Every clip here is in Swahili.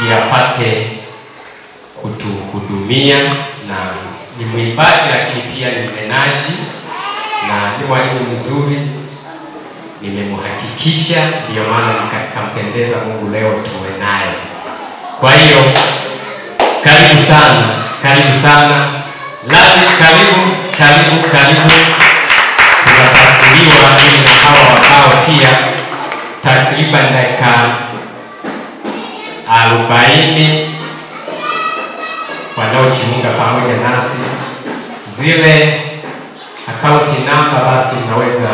ili apate kutuhudumia, na ni mwimbaji lakini pia ni mnenaji na ni mwalimu mzuri. Nimemhakikisha, ndio maana nikampendeza Mungu leo tuwe naye. Kwa hiyo karibu sana, karibu sana. Karibu. Tunafuatiliwa ili na hawa wakao pia takriban dakika 40 wanaojiunga pamoja nasi. Zile akaunti namba basi naweza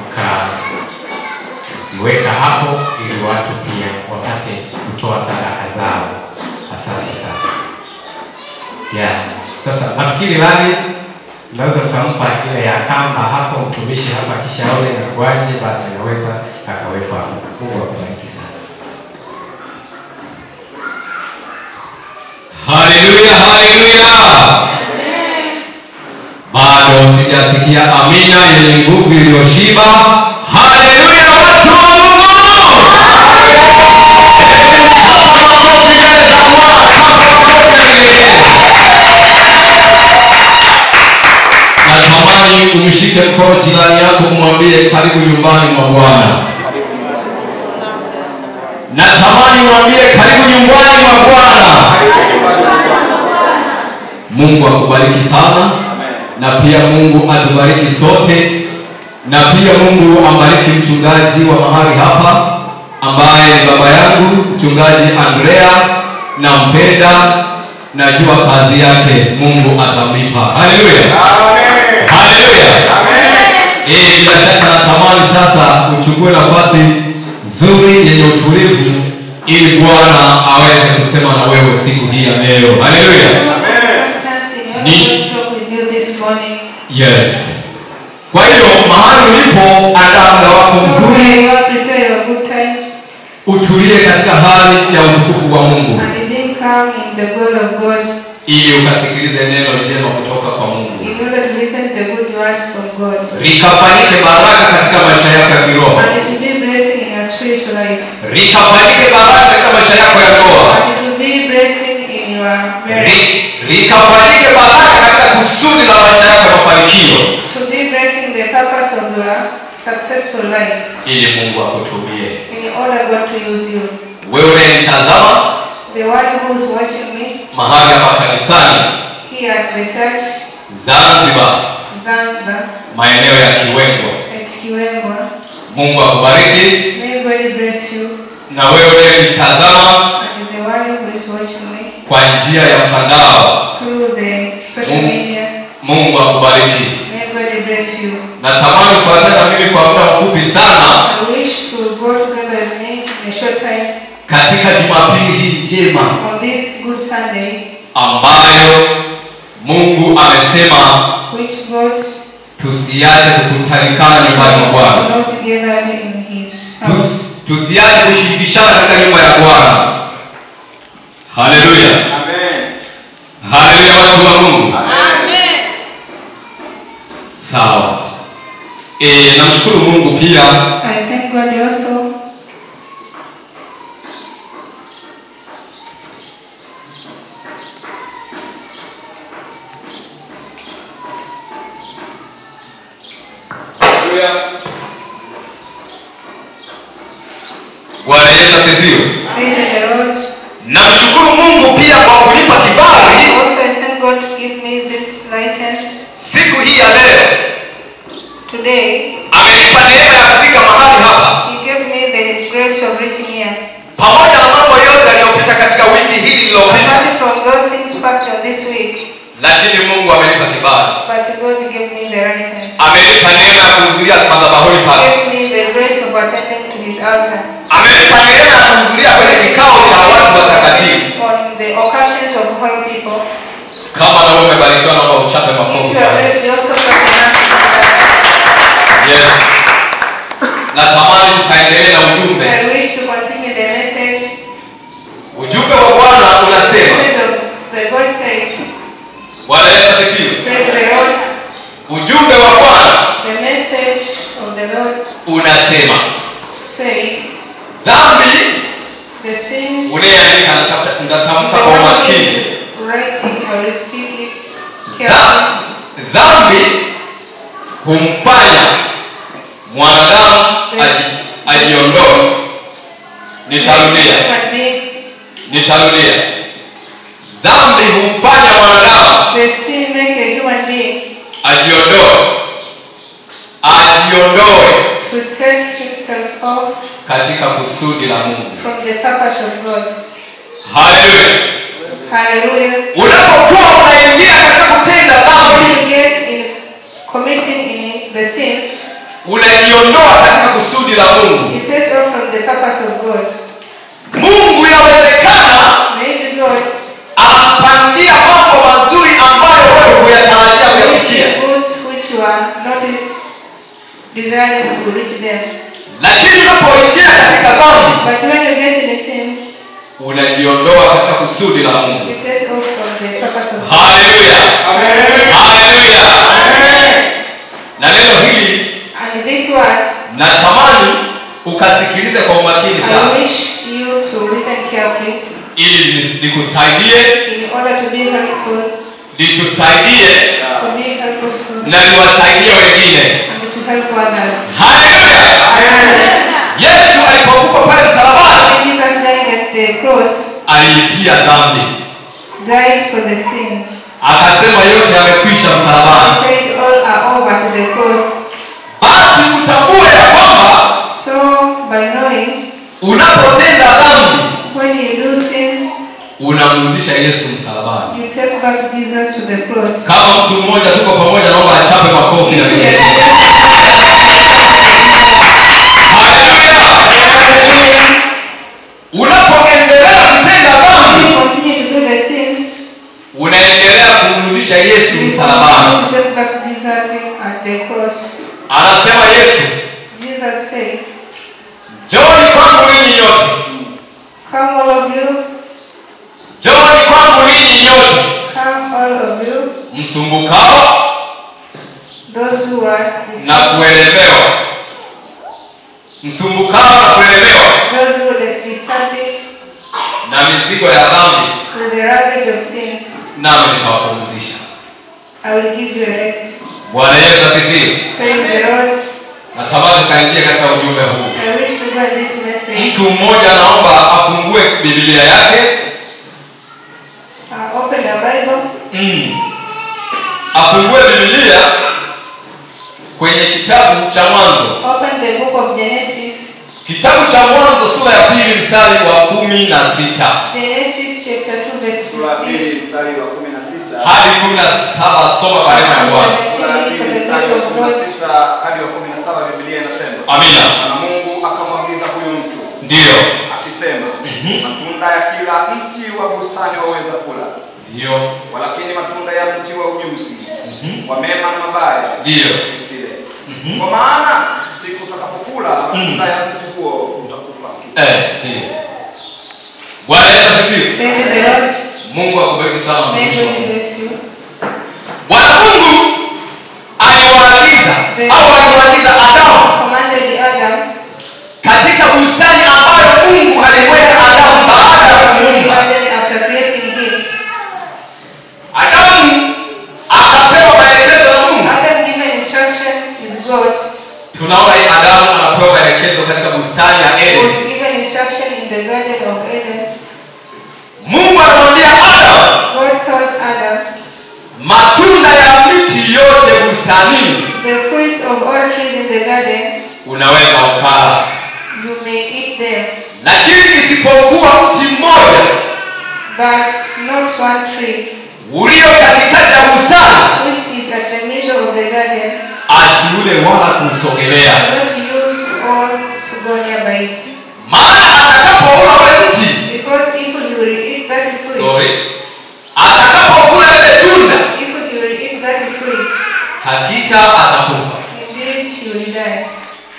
mkaziweka hapo ili watu pia wapate kutoa sadaka zao. Asante sana. Sasa nafikiri Lali naweza kumpa ile ya kamba hapo mtumishi hapa, kisha aone na kuaje, basi naweza akaweka hapo. Mungu akubariki sana. Haleluya, haleluya. Bado sijasikia amina yenye nguvu iliyoshiba. Haleluya watu wa Mungu. Natamani umshike mkono jirani yako, umwambie karibu nyumbani mwa Bwana. Natamani umwambie karibu nyumbani mwa Bwana. Mungu akubariki sana. Na pia Mungu atubariki sote. Na pia Mungu ambariki mchungaji wa mahali hapa ambaye ni baba yangu, mchungaji Andrea. Nampenda, najua kazi yake Mungu atamlipa. Haleluya. Amen. Haleluya. Amen. Bila shaka natamani sasa uchukue nafasi nzuri yenye utulivu ili Bwana aweze kusema na wewe siku hii ya leo. Haleluya. Amen. Yes. Kwa hiyo mahali ulipo, andaa muda wako mzuri. Utulie katika hali ya utukufu wa Mungu. Ili ukasikilize neno jema kutoka kwa Mungu. Likafanyike baraka katika maisha yako ya kiroho. Likafanyike baraka katika maisha yako ya ndoa. Likafanyike baraka katika kusudi la maisha yako ya mafanikio. Ili Mungu akutumie. Wewe unanitazama, mahali hapa kanisani, Zanzibar, maeneo ya Kiwengo. Mungu akubariki. Na wewe unanitazama kwa njia ya mtandao, Mungu akubariki. Natamani kuanza na mimi kwa muda mfupi sana katika Jumapili hii njema ambayo Mungu amesema tusiache kukutanikana nyumbani mwa Bwana. Tusiache kushirikishana katika nyumba ya Bwana. Haleluya. Amen. Haleluya watu wa Mungu. Amen. Sawa. Namshukuru Mungu pia. I thank God also. Bwana Yesu asifiwe. Namshukuru Mungu pia kwa kunipa kibali. Siku hii ya leo. Today, amenipa neema ya kufika mahali hapa. He gave me the grace of reaching here. Pamoja na mambo yote yaliyopita katika wiki hii iliyopita. Apart from those things passed on this week. Lakini Mungu amenipa kibali. But God gave me the license. Amenipa neema ya kuhudhuria madhabahuni pale. He gave me the grace of attending to His altar. Amenipa neema ya kuhudhuria kwenye kikao cha watu watakatifu. On the occasions of holy people. Kama na wewe umebarikiwa, naomba uchape makofi. Yes. Natamani tukaendelee na ujumbe. I wish to continue the message. Ujumbe wa Bwana unasema. The God said. Bwana Yesu asifiwe. Ujumbe wa Bwana. The message of the Lord unasema. Say. Dhambi. The sin. Unayeandika humfanya mwanadamu ajiondoe. Nitarudia. Dhambi humfanya mwanadamu The sin makes a human being ajiondoe to take himself off katika kusudi la Mungu. from the purpose of God. Hallelujah. Hallelujah. Unapokuwa unaingia katika kutenda dhambi, When you get in committing in the sins, unajiondoa katika kusudi la Mungu. you take off from the purpose of God. Mungu yawezekana Maybe God anapangia mambo mazuri ambayo wewe huyatarajia kuyafikia, those which you are not desiring to reach them. lakini unapoingia katika dhambi, But when you get in the sin, unajiondoa katika kusudi la Mungu. you take off from the purpose of God. Hallelujah. Hallelujah. Na neno hili And this word, natamani ukasikilize kwa umakini sana, I wish you to listen carefully ili nikusaidie, in order to be helpful, litusaidie to be helpful na niwasaidie wengine. and to help others. Hallelujah. Yesu alipokufa pale msalabani, When Jesus died at the cross, alilipia dhambi. died for the sin. Akasema yote yamekwisha msalabani. Paid all are over to the cross. Basi utambue ya kwamba So by knowing, unapotenda dhambi, when you do sins, unamrudisha Yesu msalabani. you take back Jesus to the cross. Kama mtu mmoja tuko pamoja, naomba achape makofi na vigelegele. Haleluya. Unapoendelea kutenda dhambi, You continue to do the sins, unaendelea kumrudisha Yesu you msalabani. continue to take back Jesus at the cross. Anasema Yesu, Jesus said, njooni kwangu ninyi nyote. come all of you, Njooni kwangu ninyi nyote come all of you, msumbukao those who are na kuelemewa. Msumbukao na kuelemewa those who are disturbed na mizigo ya dhambi, with the ravage of sins, nami nitawapumzisha. I will give you a rest. Bwana Yesu asifiwe. Praise the Lord. Natamani tukaingie katika ujumbe huu. I wish to God this message. Mtu mmoja naomba afungue Biblia yake. Open the Bible. Afungue Biblia kwenye kitabu cha Mwanzo. Open the book of Genesis. Kitabu cha Mwanzo sura ya 2 mstari wa 16. Genesis chapter 2 verse 16. mstari wa 16 hadi 17. Soma kwa neema ya Bwana. hadi wa 17. Biblia inasema, Amina. na Mungu akamwagiza huyo mtu, Ndio. akisema, matunda ya kila mti wa bustani waweza kula, Ndio. walakini matunda ya mti wa ujuzi wa mema na mabaya Ndio. usile, kwa maana siku utakapokula matunda ya mti huo utakufa. Ndio. Bwana Yesu asifiwe. Praise the Lord. Mungu akubariki sana May mtumishi wa God Mungu. bless you. Bwana Mungu aliwaagiza au alimwagiza Adamu Commanded Adam katika bustani ambayo Mungu alimweka Adamu baada ya kumuumba. after creating him. Adamu akapewa maelekezo na Mungu. Adam given instruction with God. Tunaona hii Adamu anapewa maelekezo katika bustani ya He Eden. was given instruction in the Garden of Eden. Mungu anamwambia Adam, God told Adam, matunda ya miti yote bustanini the fruits of all trees in the garden, unaweza ukala, you may eat them, lakini isipokuwa mti mmoja but not one tree, ulio katikati ya bustani, which is at the middle of the garden, asiule wala kusogelea, do not use all to go nearby it. maana atakapoula ule mti, Because if you will eat that fruit, atakapokula ile tunda, if you will eat that fruit, hakika atakufa. indeed you will die.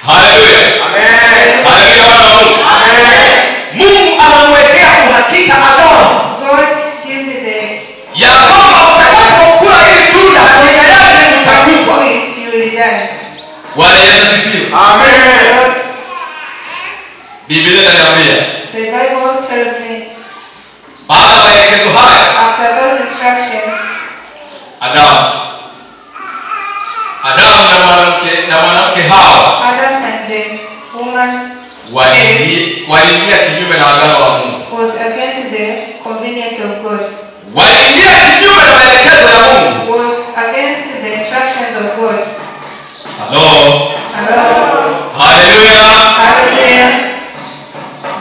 Haleluya. Amen. Haleluya wana wa Mungu. Amen. Mungu anamwekea uhakika Adamu God give me the ya kwamba utakapokula ile tunda, hakika yake utakufa. fruit, you will die. Bwana Yesu asifiwe. Amen. Lord, Biblia inaniambia the Bible tells me, baada ya maelekezo haya, after those instructions, Adamu na waliingia kinyume na agano la Mungu. Was against the covenant of God. Waliingia kinyume na maelekezo ya Mungu. Was against the instructions of God. Hello. Hallelujah. Hallelujah.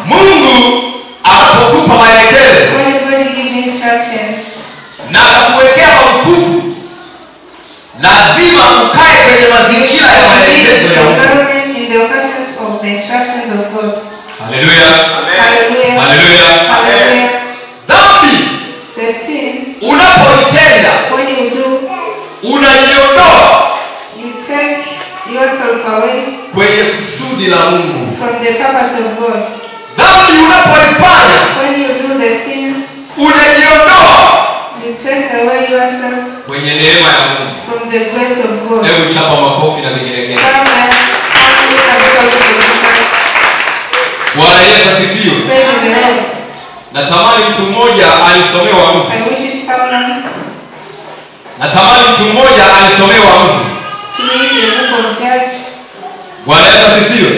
Mungu anapokupa maelekezo When God gives instructions na kukuwekea marufuku, lazima ukae kwenye mazingira ya maelekezo ya Mungu. in the occasions of the instructions of God. Hallelujah. Hallelujah. Hallelujah. Hallelujah. Dhambi The sin, unapoitenda, when you do, unajiondoa you take yourself away kwenye kusudi la Mungu. from the purpose of God. Dhambi unapoifanya, When you do the sin, unajiondoa you take away yourself kwenye neema ya Mungu. from the grace of God. Hebu chapa makofi na vigelegele. Bwana Yesu asifiwe. Natamani mtu mmoja alisomea Waamuzi. Natamani mtu mmoja alisomea Waamuzi. Bwana Yesu asifiwe.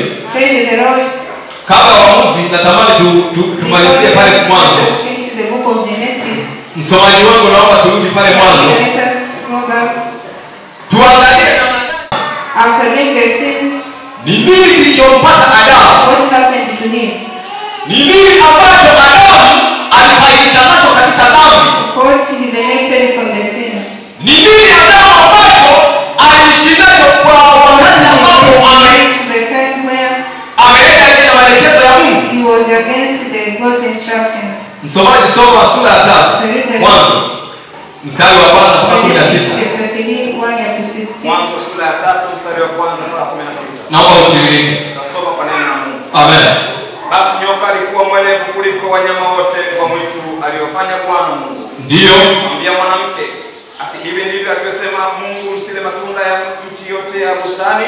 Kabla Waamuzi, natamani tumalizie pale mwanzo. Msomaji wangu naomba turudi pale mwanzo. Tuangalie ni nini kilichompata Adamu. Ni nini ambacho Adamu alifaidika nacho katika dhambi? Ni nini Adamu ambacho aliishi nacho kwa wakati ambapo ameenda nje na maelekezo ya Mungu? Msomaji, soma sura ya 3 mwanzo mstari wa 1 mpaka 19. Mwanzo sura ya 3 mstari wa 1 mpaka 16. Naomba utiririke. Nasoma kwa neno la Mungu. Amen. Basi nyoka alikuwa mwerevu kuliko wanyama wote wa mwitu aliofanya Bwana Mungu. Ndio. Mwambia mwanamke, ati hivi ndivyo alivyosema Mungu, msile matunda ya miti yote ya bustani?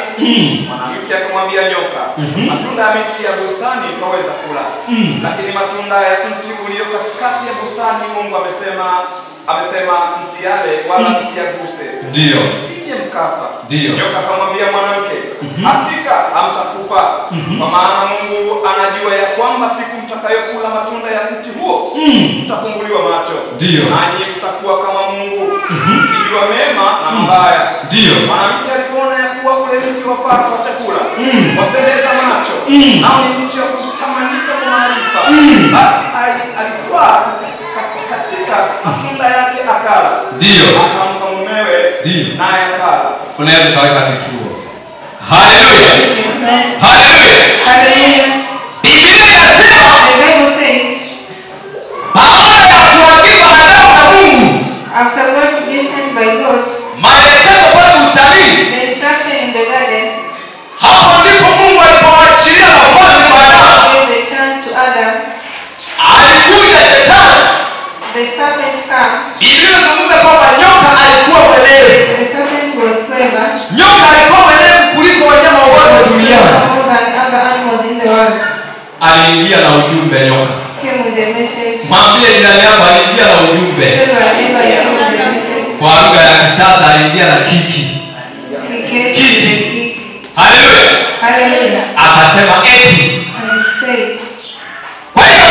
Mwanamke akamwambia nyoka, matunda ya miti ya bustani twaweza kula, lakini matunda ya mti ulio katikati ya bustani Mungu amesema msiale wala msiaguse, ndio msije mkafa. Ndio. Nyoka akamwambia mwanamke, hakika hamtakufa, kwa maana Mungu anajua ya kwamba siku mtakayokula matunda ya mti huo mtafumbuliwa macho, ndio nanyi mtakuwa kama Mungu, mkijua mema na mabaya. Ndio. Mwanamke alipoona ya kuwa ule mti wafaa kwa chakula, wapendeza macho, nao ni mti wa kutamanika kwa maarifa, basi alitwaa katika matunda yake akala. Ndio. Akampa mumewe, naye akala. Unaweza kaweka kituo. Haleluya. Haleluya. Biblia inasema baada ya kuagiza Adamu na Mungu, after God to be sent by God, maelekezo pale bustanini, the instruction in the garden, hapo ndipo Mungu alipoachilia nafasi kwa Adamu. gave the chance to Adam. Alikuja shetani. The serpent came. Biblia inazungumza kwamba nyoka alikuwa mwerevu. The serpent was clever. Nyoka alikuwa mwerevu kuliko wanyama wote duniani. More than other animals in the world. Aliingia na ujumbe nyoka. Came with the message. Mwambie jirani yako aliingia na ujumbe. Tell wherever you know the message. Kwa lugha ya kisasa aliingia na kiki. He came with the kick. Haleluya. Hallelujah. Akasema eti. And he said. Kwa hiyo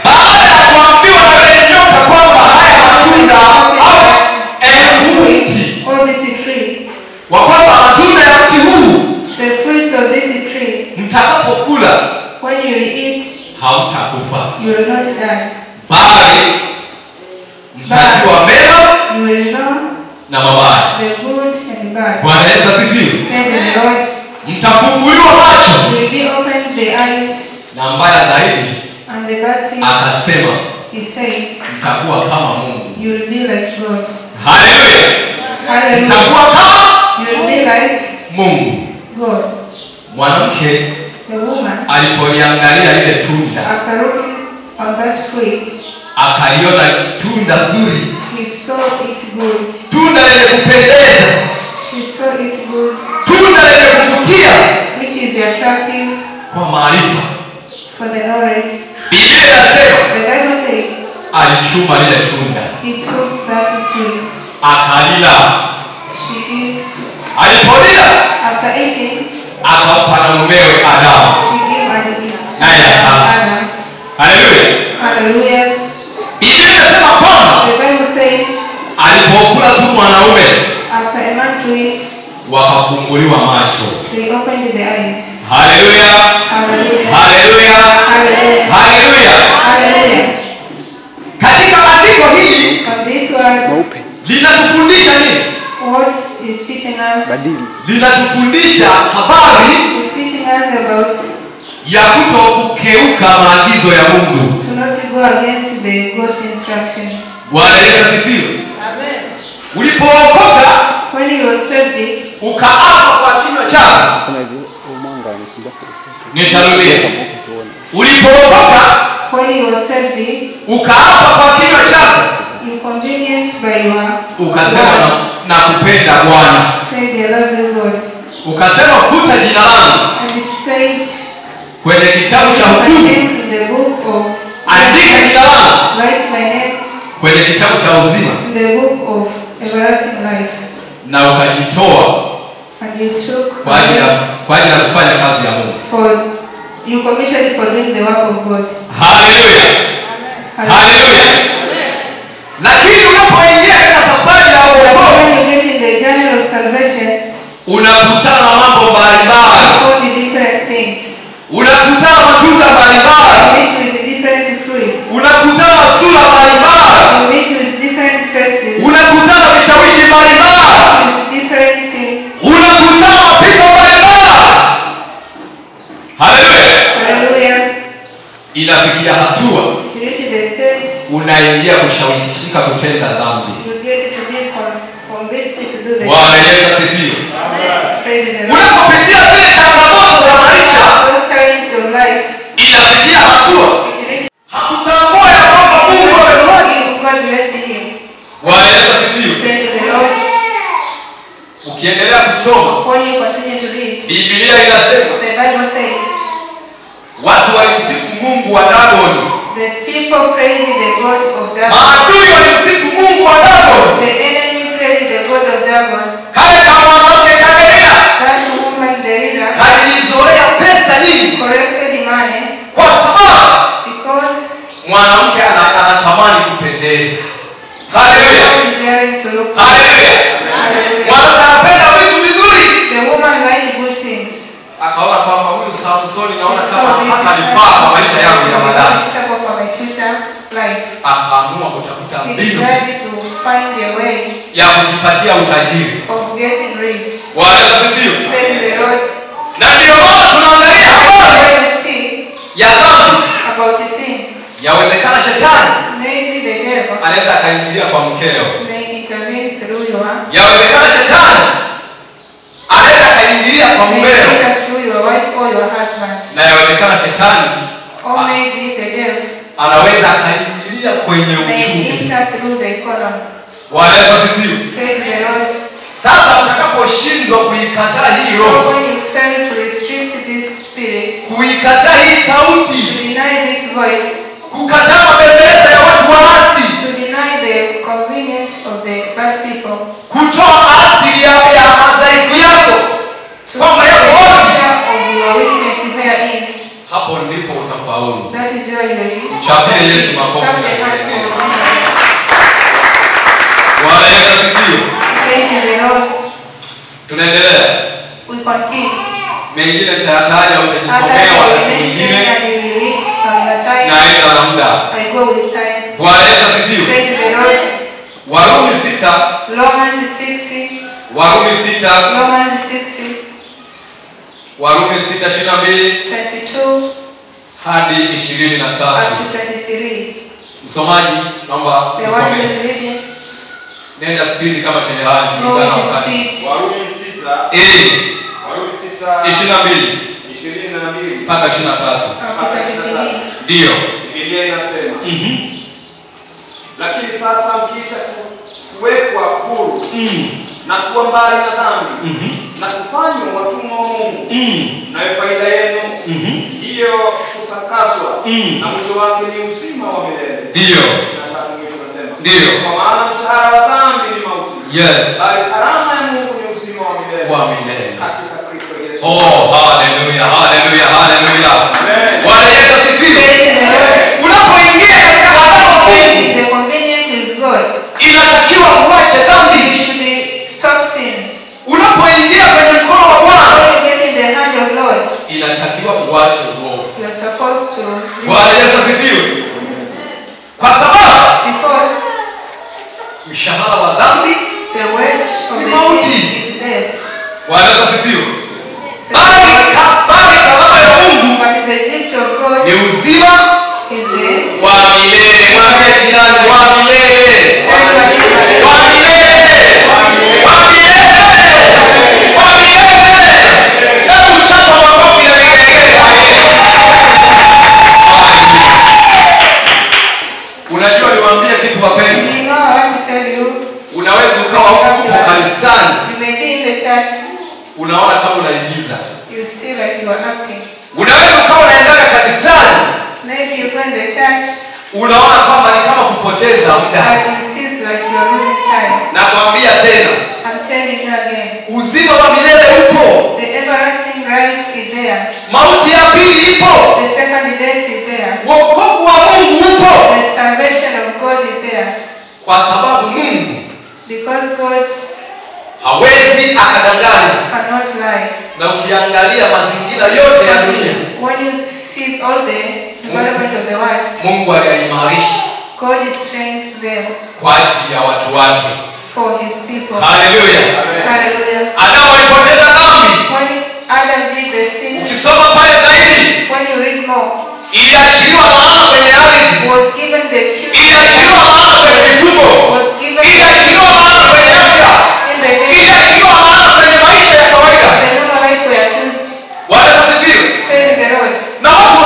baada ya kuambiwa na yule nyoka kwamba haya matunda au mti all this tree, wa kwamba matunda ya mti huu the fruits of this tree, mtakapokula when you eat, hautakufa, you will not die, bali mtajua mema you will know na mabaya. the good and bad. Bwana Yesu asifiwe. And the Lord, Mtafumbuliwa macho, will be opened the eyes, na mbaya zaidi and the bad thing, akasema he said, mtakuwa kama Mungu. you will be like God. Haleluya. Hallelujah. Mtakuwa kama You will be like Mungu. God. Mwanamke The woman, alipoliangalia ile tunda, after looking on that fruit, akaliona tunda zuri, he saw it good. tunda lenye kupendeza, He saw it good, tunda lenye kuvutia which is attractive kwa maarifa. for the knowledge. Biblia inasema The Bible says alichuma lile tunda, he took that fruit. akalila. She eats. Alipolila After eating, akampa na mumewe Adamu. she gave unto his wakafunguliwa macho. They opened their eyes. Haleluya. Hallelujah. Haleluya. Hallelujah. Haleluya. Hallelujah. Katika andiko hili From this word, linatufundisha nini? what is teaching us? Linatufundisha habari It's teaching us about ya kutokukeuka maagizo ya Mungu. to not go against the God's instructions. Bwana Yesu asifiwe. Amen. Ulipookoka When he was saved, ukaapa kwa kinywa chako. Nitarudia. Ulipookoka when he was saved, ukaapa kwa kinywa chako. you convenient by your Ukasema na kupenda Bwana. said I love you God. Ukasema futa jina langu And he said kwenye kitabu cha my hukumu. name in the book of Andika jina langu write my name kwenye kitabu cha uzima. in the book of everlasting life. Na ukajitoa And you took kwa ajili ya kufanya kazi ya Mungu. for you committed for doing the work of God. Haleluya. Haleluya. Lakini unapoingia katika safari ya wokovu, When you get in the journey of salvation, unakutana na mambo mbalimbali. you find different things. Unakutana na matunda mbalimbali. You meet with different fruits. Unakutana na sura mbalimbali. You meet with different faces. Unakutana na vishawishi mbalimbali. With different things. Unakutana na mapito mbalimbali. Haleluya. Hallelujah. Inafikia hatua You reach the stage, unaingia kushawishika kutenda dhambi. you get to be convinced to do the Bwana Yesu asifiwe. praise the Lord. Unapopitia zile changamoto za maisha, Those times of life, inafikia hatua you reach hakutambua ya kwamba Mungu amekuacha. God left him. Bwana Yesu asifiwe. Praise the Lord. Ukiendelea kusoma, When you continue to read, Biblia inasema the Bible says, watu walimsifu Mungu wa Dagoni. the people praise the God of Dagon. Maadui walimsifu Mungu wa Dagoni. The enemy praise the God of Dagon. Kale kama mwanamke Kadelea That woman Delilah kalijizoea pesa nyingi corrected money kwa sababu because mwanamke anatamani kupendeza. Haleluya. God is desiring to look. Haleluya. Hallelujah. Mwanamke anapenda vitu vizuri. The woman likes good things. Akaona kwamba huyu Samsoni naona So kama this is hata nifaa kwa maisha yangu ya baadaye. suitable for my future life. Akaamua kutafuta He mbinu decided to find a way ya kujipatia utajiri. of getting rich. Bwana asifiwe. Praise the Lord. Na ndio maana tunaangalia habari When you see ya dhambi. about a thing, Yawezekana shetani maybe the devil anaweza akaingilia kwa mkeo. may intervene through your Yawezekana shetani anaweza akaingilia kwa may mumeo. enter through your wife or your husband. Na yawezekana shetani Or maybe the devil anaweza akaingilia kwenye may uchumi. enter through the economy. Bwana asifiwe. Praise the Lord. Sasa utakaposhindwa kuikataa hii So roho, when you fail to restrict this spirit, kuikataa hii to sauti, deny this voice, kukataa mabembeleza ya watu waasi, to deny the convenience of the bad people, kutoa asili ya madhaifu yako to kwamba the yako wapi, nature of your weakness where is, hapo ndipo utafaulu. that is where you will. Mchapie Yesu makofi. Clap the hand for your Bwana Yesu asifiwe. Praise the Lord. Tunaendelea. We continue. Mengine nitayataja, After utajisomea wakati the mwingine, and you will read from your time. naenda na muda. I go with time. Bwana Yesu asifiwe. Praise the Lord. Warumi 6, Romans 6, Warumi 6, Romans 6, Warumi 6:22 22 hadi up 23. to 23. Msomaji, naomba The one usome. is reading. Nenda spidi kama chelehani Go kulingana na with wakati. speed. Warumi 6, Warumi 6, 22 22 mpaka 23. Up to 23. Ndio. Biblia inasema, lakini sasa mkisha kuwekwa huru na kuwa mbali na dhambi na kufanywa watumwa wa Mungu, nayo faida yenu hiyo kutakaswa na mwisho wake ni uzima wa milele. Ndio. 23 mwisho unasema, Ndio. kwa maana mshahara wa dhambi ni mauti, Yes. bali karama ya Mungu ni uzima wa milele Wa milele. katika Kristo Yesu. Oh, haleluya, haleluya, haleluya. Amen. Bwana Yesu asifiwe. Praise the Lord. Unapoingia katika agano hili, The convenient is God. inatakiwa uache dhambi. You should stop sins. Unapoingia mshahara wa dhambi The wage of ni the mauti. sin is death. Bwana asifiwe. Bali karama ya Mungu But the gift of God ni uzima is death. wa milele. Mwambie jirani, wa milele. Wa milele. Wa milele. Wa milele. Hebu chapa makofi na vigelegele kwa Yesu. Unajua niwaambie kitu wapendwa. You know, I want to tell you, Unaweza ukawa huko kanisani, you may be in the church, unaona kama unaigiza. you see like you are acting. Unaweza ukawa unaenda kanisani, Maybe you go in the church, unaona kwamba ni kama kupoteza muda. but you see like you are losing time. Nakwambia tena, I'm telling you again, uzima wa milele upo. the everlasting life is there. Mauti ya pili ipo. The second death is there. Wokovu wa Mungu upo. The salvation of God is there. Kwa sababu Mungu Because God hawezi akadanganya. cannot lie. Na ukiangalia mazingira yote ya dunia, When you see all the environment of the world, Mungu aliyaimarisha God is strength there kwa ajili ya watu wake. for his people. Haleluya. Hallelujah. Adamu alipotenda dhambi. When Adam did the sin, Ukisoma pale zaidi, when you read more, iliachiliwa laana kwenye ardhi. was given the cure, Iliachiliwa laana kwenye mifugo. was given Iliachiliwa laana kwenye afya. in the day, Iliachiliwa laana kwenye maisha ya kawaida. the normal life we are used, Bwana asifiwe. praising the Lord. Na watu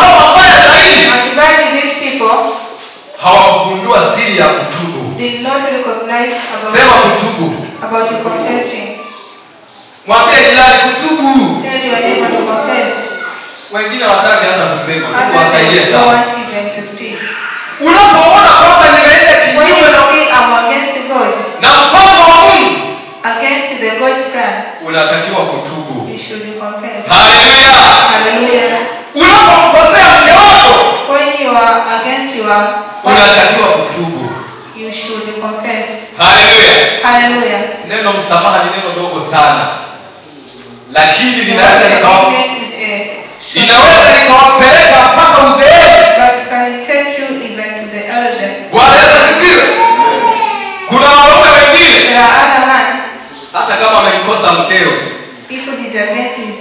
hawa mbaya zaidi, And dividing these people hawakugundua siri ya kutubu. did not recognize Sema kutubu. about you confessing. Mwambie jirani kutubu. Tell your neighbor to confess. Wengine hawataki hata kusema. Mungu Others awasaidie don't sana. want them to speak. Unapoona kwamba nimeenda When kinyume you na see I'm against God, na mpango wa Mungu, against the God's plan, unatakiwa kutubu. you should confess. Haleluya. Hallelujah. Unapomkosea mke wako, When you are against your wife, unatakiwa kutubu. you should confess. Haleluya. Hallelujah. Neno msamaha ni neno dogo sana, lakini The linaweza word likawa forgiveness is a short linaweza likawapeleka mpaka uzeeni. but can take you even to the elder. Bwana Yesu asifiwe. Kuna wanaume wengine There are other men, hata kama amemkosa mkeo, if it is against his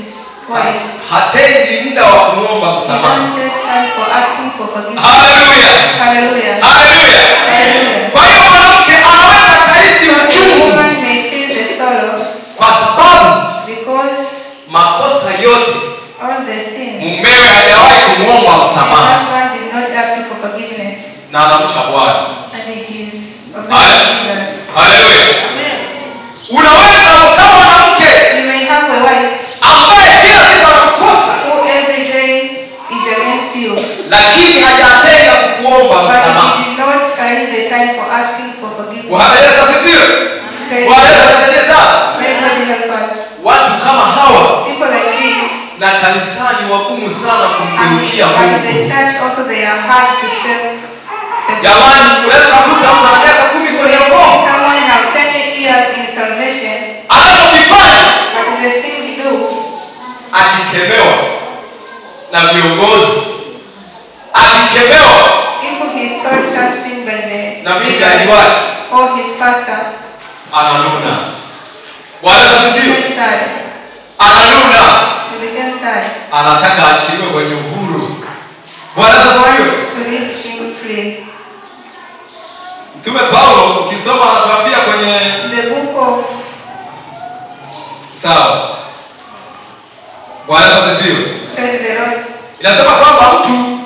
wife, hatendi muda wa kuomba he msamaha. don't take time for asking for forgiveness. Haleluya. Hallelujah. Haleluya. Hallelujah. Kwa hiyo mwanamke anaweza kahisi So the uchungu woman may feel the sorrow kwa sababu because makosa yote all the sins, mumewe hajawahi kumwomba the msamaha husband did not ask for forgiveness, na anamcha Bwana. and he is obeying Jesus. Haleluya. Unaweza ukawa na mke You may have a wife ambaye kila siku anakukosa, who every day is against you, lakini hajatenga kukuomba but msamaha. he did not find the time for asking for forgiveness. Bwana Yesu asifiwe. Praise Bwana Yesu God. asifiwe sana. May God help us. Watu kama hawa People like this, na kanisani wagumu sana and kumgeukia at the Mungu. church also they are hard to serve. Jamani, unaweza kukuta mtu ana miaka 10 kwenye wokovu, Someone have 10 years in salvation, anachokifanya but the sin we do, akikemewa na viongozi, akikemewa if he is told something by the na mchungaji wake, or his pastor, ananuna. Bwana Yesu he asifiwe. became sad. Ananuna, He became sad. anataka achiliwe kwenye uhuru. Bwana Yesu He asifiwe. wants to live him free. Mtume Paulo ukisoma anatuambia kwenye The book of sawa. Bwana Yesu asifiwe. Praise the Lord. Inasema kwamba mtu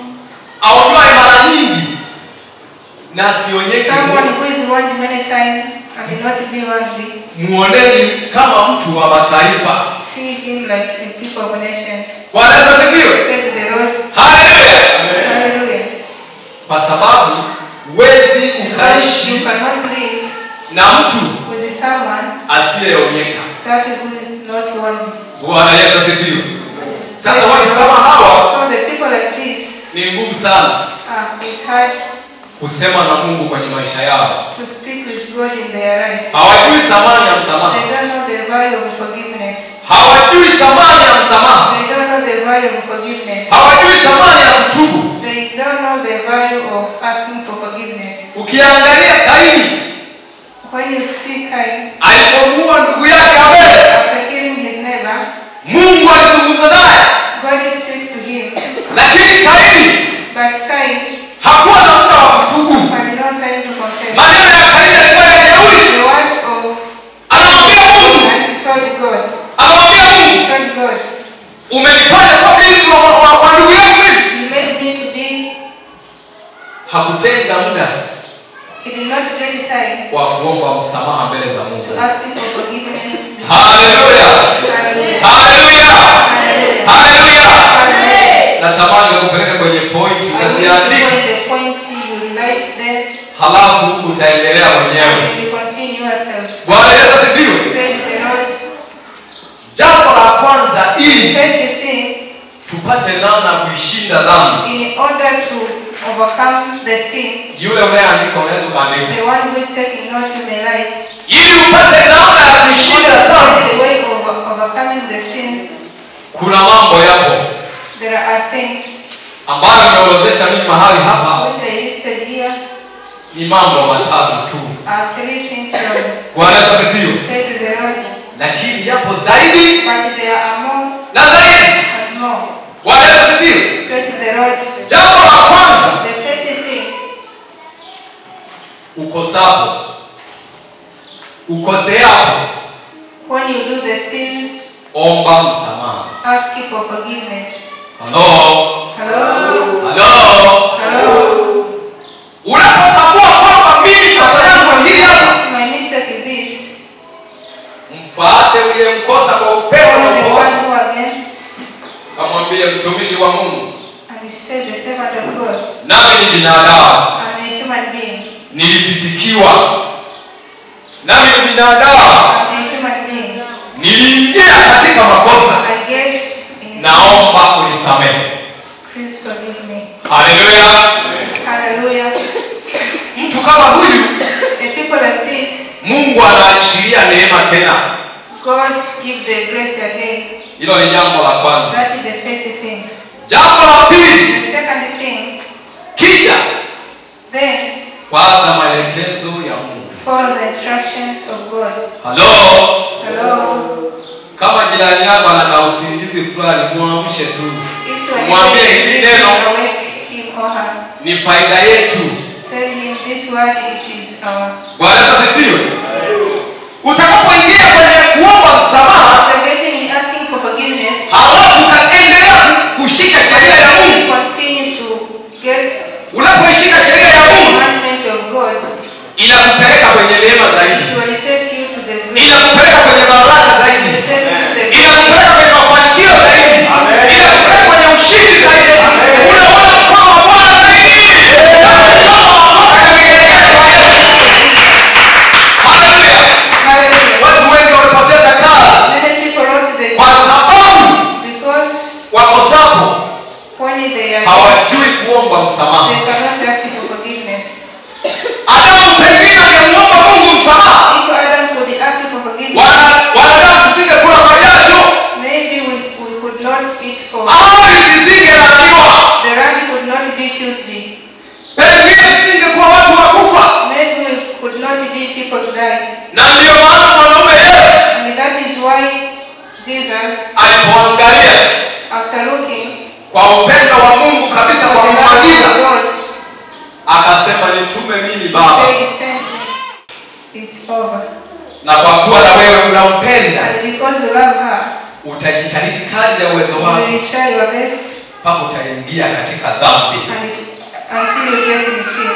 aonywaye mara nyingi na asionyeshe, Someone who is warned many times and did not be warned, muoneni kama mtu wa mataifa. see him like the people of nations. Bwana Yesu asifiwe. Praise the Lord. Haleluya. Hallelujah. Kwa sababu huwezi Because ukaishi you cannot live na mtu with someone asiyeonyeka. that who is not warned. Bwana Yesu asifiwe. Sasa watu kama hawa So the people like this, ni ngumu sana it's hard kusema na Mungu kwenye maisha yao. to speak with God in their life. Hawajui thamani ya msamaha. They don't know the value of forgiveness. Hawajui thamani ya msamaha. They don't know the value of forgiveness. Hawajui thamani ya kutubu. They don't know the value of asking for forgiveness. Ukiangalia Kaini, When you see Cain, alipomuua ndugu yake Abel, after killing his neighbor, Mungu alizungumza naye. God speaks to him. Lakini Kaini But Cain hakuwa na muda wa kutubu. had no time to confess. Maneno ya Kaini yalikuwa ya jeuri. The words of Anamwambia Mungu, and he told God, anamwambia Mungu, told God, umenifanya kwa mlinzi wa ndugu yangu mimi. you made me to be. Hakutenga muda He did not get time wa kuomba msamaha mbele za to Mungu. ask him for forgiveness. Haleluya. Hallelujah. Haleluya. Hallelujah. Haleluya. Hallelujah. Natamani kupeleka kwenye point I utaziandika. will the point you write there Halafu utaendelea mwenyewe. and you continue yourself. Bwana Yesu asifiwe. Praise the Lord. Jambo la kwanza ili First thing, tupate namna ya kuishinda dhambi. in order to overcome the sin, Yule unayeandika unaweza kuandika. the one who is taking note you may write. Ili upate namna ya kuishinda dhambi. The way of overcoming the sins, Kuna mambo yapo there are things ambayo nimeorodhesha mimi mahali hapa, which I listed here. ni mambo matatu tu. Are three things only. Bwana Yesu asifiwe. Praise the Lord. Lakini yapo zaidi But there are more na zaidi. and more. Bwana Yesu asifiwe. Praise the Lord. Jambo la kwanza, The first thing, ukoseapo, when you do the sins, omba msamaha. ask for forgiveness. Hello. Hello? Hello. Hello? Unapotambua kwamba mimi kosa yangu hili hapa, My mistake is this. mfuate uliyemkosa kwa upendo Follow na the upole. one who against, Kamwambie mtumishi wa Mungu, and he said, the servant of God, nami ni binadamu, I'm a human being. nilipitikiwa. Nami ni binadamu, I'm a human being. niliingia katika makosa. I get in his Naomba unisamehe. Please forgive me. Haleluya. Hallelujah. Mtu kama huyu The people like this, Mungu anaachilia neema tena. God give the grace again. Hilo ni jambo la kwanza. That is the first thing. Jambo la pili, The second thing, kisha then fuata maelekezo ya Mungu. follow the instructions of God. Halo. Hello? Kama jirani yako ana usingizi fulani, muamshe tu. If you are Mwambie able to hili sleep, neno awake him or her. ni faida yetu. Tell him this word, it is our. Bwana asifiwe. Utakapoingia kwenye kuomba msamaha, After getting in asking for forgiveness, halafu ukaendelea kushika sheria ya Mungu. continue to get Unapoishika sheria ya the Mungu, commandment of God. inakupeleka kwenye neema It zaidi. will take you to the grace. Inakupeleka kwenye baraka It zaidi. will take you to the Inakupeleka kwenye mafanikio zaidi. Inakupeleka kwenye ushindi zaidi. Unaona mkono wa Bwana zaidi. Haleluya. Hallelujah. Watu wengi wamepoteza kazi Many people wrote the kwa sababu because wakosapo when they are hawajui kuomba msamaha. they cannot ask for forgiveness. Adamu pengine angemwomba Mungu msamaha. If Adam could ask for forgiveness, Wanadamu tusingekula majasho. maybe we could not eat for Ahadi zisingelaaniwa. the rabbit could not be filthy. Pengine tusingekuwa watu wakufa. Maybe we could not be people to die. Na ndio maana mwanaume Yesu And that is why Jesus, alipoangalia after looking kwa upendo wa Mungu kabisa, for kwa the love of kumwagiza, God, akasema nitume mimi Baba. said, send me. It's over. Na kwa kuwa na wewe unampenda, And because you love her, utajitahidi kadri ya uwezo you wako will try your best mpaka utaingia katika dhambi, until you get in sin.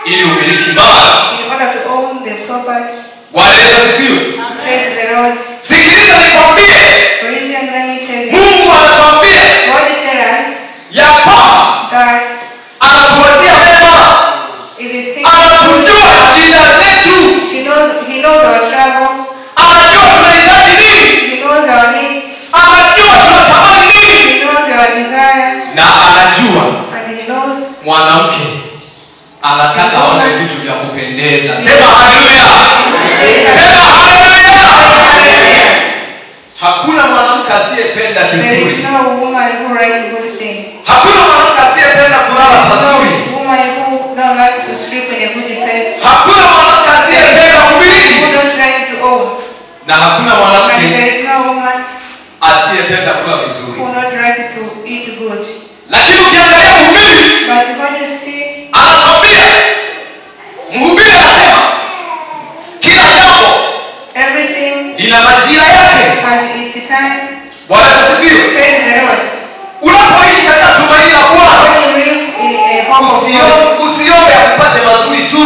ili umiliki mali. In order to own the property. Bwana Yesu asifiwe. Praise the Lord. Sikiliza nikwambie, Reason, let me tell you. Mungu anatuambia God is telling us ya kwamba that anatuwazia mema, if you think anatujua shida zetu, He knows our trouble, anajua tunahitaji nini, He knows our needs, anajua tunatamani nini, He knows our desire, na anajua and He knows mwanamke anataka aone vitu vya kupendeza. Sema haleluya. Sema haleluya. Hakuna mwanamke asiyependa There is kizuri. no woman who likes good things. Hakuna mwanamke asiyependa kulala pazuri. No woman who don't like to sleep in a good place. Hakuna mwanamke asiyependa kumiliki. Who don't like to own. Na hakuna And mwanamke there is no woman asiyependa kula vizuri. who not like to eat good. Lakini ukiangalia mhubiri, But when you see, anakwambia, mhubiri anasema kila jambo everything lina majira yake. has its time. Bwana asifiwe. Praise the Lord. Unapoishi katika tumaini la Bwana, When you live in a home of God, usiombe akupate mazuri tu.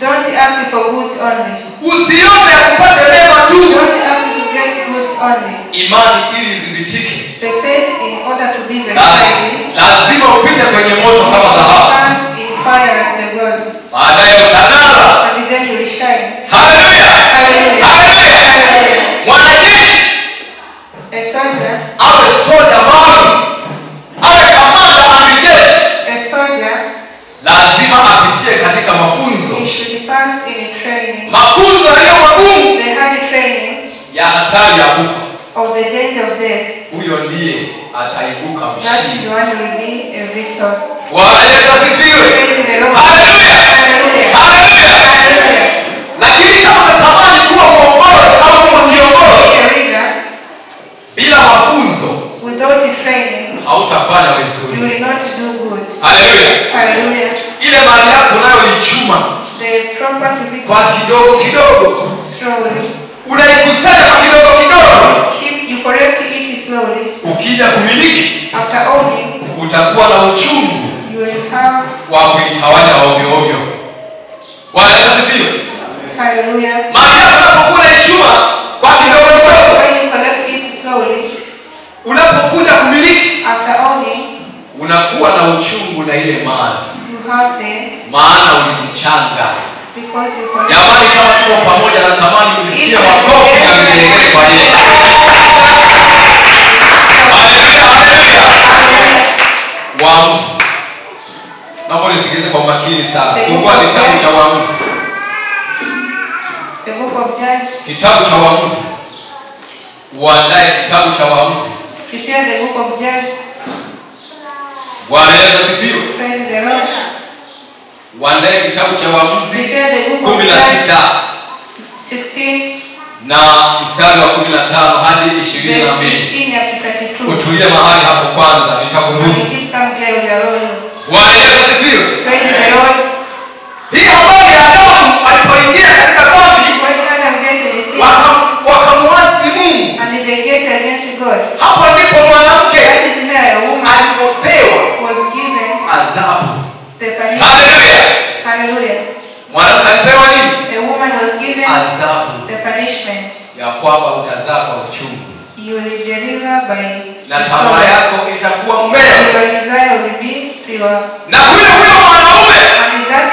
don't ask for goods only. Usiombe akupate mema tu. Don't ask to get goods only. Imani ili zibitike, The faith, in order to be verified, lazima upite kwenye moto kama dhahabu. comes in fire like the gold. Baadaye utang'ara. And then you will shine. Haleluya. Hallelujah. Haleluya. Hallelujah. Mwanajeshi A soldier, awe soja maalum, awe kamanda amiri jeshi, a soldier, lazima apitie katika mafunzo. he should pass in training. Mafunzo yaliyo magumu The heavy training ya hatari ya kufa. of the danger of death. Huyo ndiye ataibuka That is mshindi. one will be a victor. Bwana Yesu asifiwe. Praise the Lord. Haleluya. Hallelujah. Haleluya. Hallelujah. Lakini kama unatamani kuwa mwongozi au kuwa kiongozi A leader, bila mafunzo, without training, hautafanya you vizuri. will not do good. Haleluya. Hallelujah. Ile mali yako unayoichuma The property kwa business kidogo kidogo, slowly. unaikusanya kwa kidogo kidogo, You correct it slowly. ukija kumiliki After owning, utakuwa na uchungu you will have. wa kuitawanya ovyo ovyo. Bwana asifiwe. Hallelujah. Mali yako unapokuwa unaichuma kwa kidogo kidogo, When you collect it slowly, unapokuja kumiliki after owning, unakuwa na uchungu na ile mali, you have the, maana ulizichanga. because you collect. Jamani, kama tuko pamoja, natamani kulisikia makofi na vigelegele kwa Yesu. Haleluya, haleluya. Waamuzi, naomba nisikilize kwa makini sana. Fungua kitabu cha Waamuzi, The book of Judges. kitabu cha Waamuzi. Uandae kitabu cha Waamuzi. Prepare the book of Judges. Bwana Yesu asifiwe. Praise the Lord. Uandae kitabu cha Waamuzi Prepare the book of 16 Judges 16, na mstari wa 15 hadi verse 22. 15 up to 22. Utulie mahali hapo kwanza, nitakuruhusu. Keep come there with the Lord. Bwana Yesu asifiwe. Praise the Lord. Hii habari ya Adamu alipoingia katika dhambi, When Adam get in the sin, wakamuasi Mungu. and they get against God, Hapo ndipo mwanamke that is where a woman alipopewa was given adhabu. the punishment. Haleluya. Hallelujah. Mwanamke alipewa nini? A woman was given Adhabu the punishment. ya kwamba utazaa kwa uchungu You will deliver by na the tamaa sword. yako itakuwa mmea. Your desire will be pure. Na huyo mwanaume And that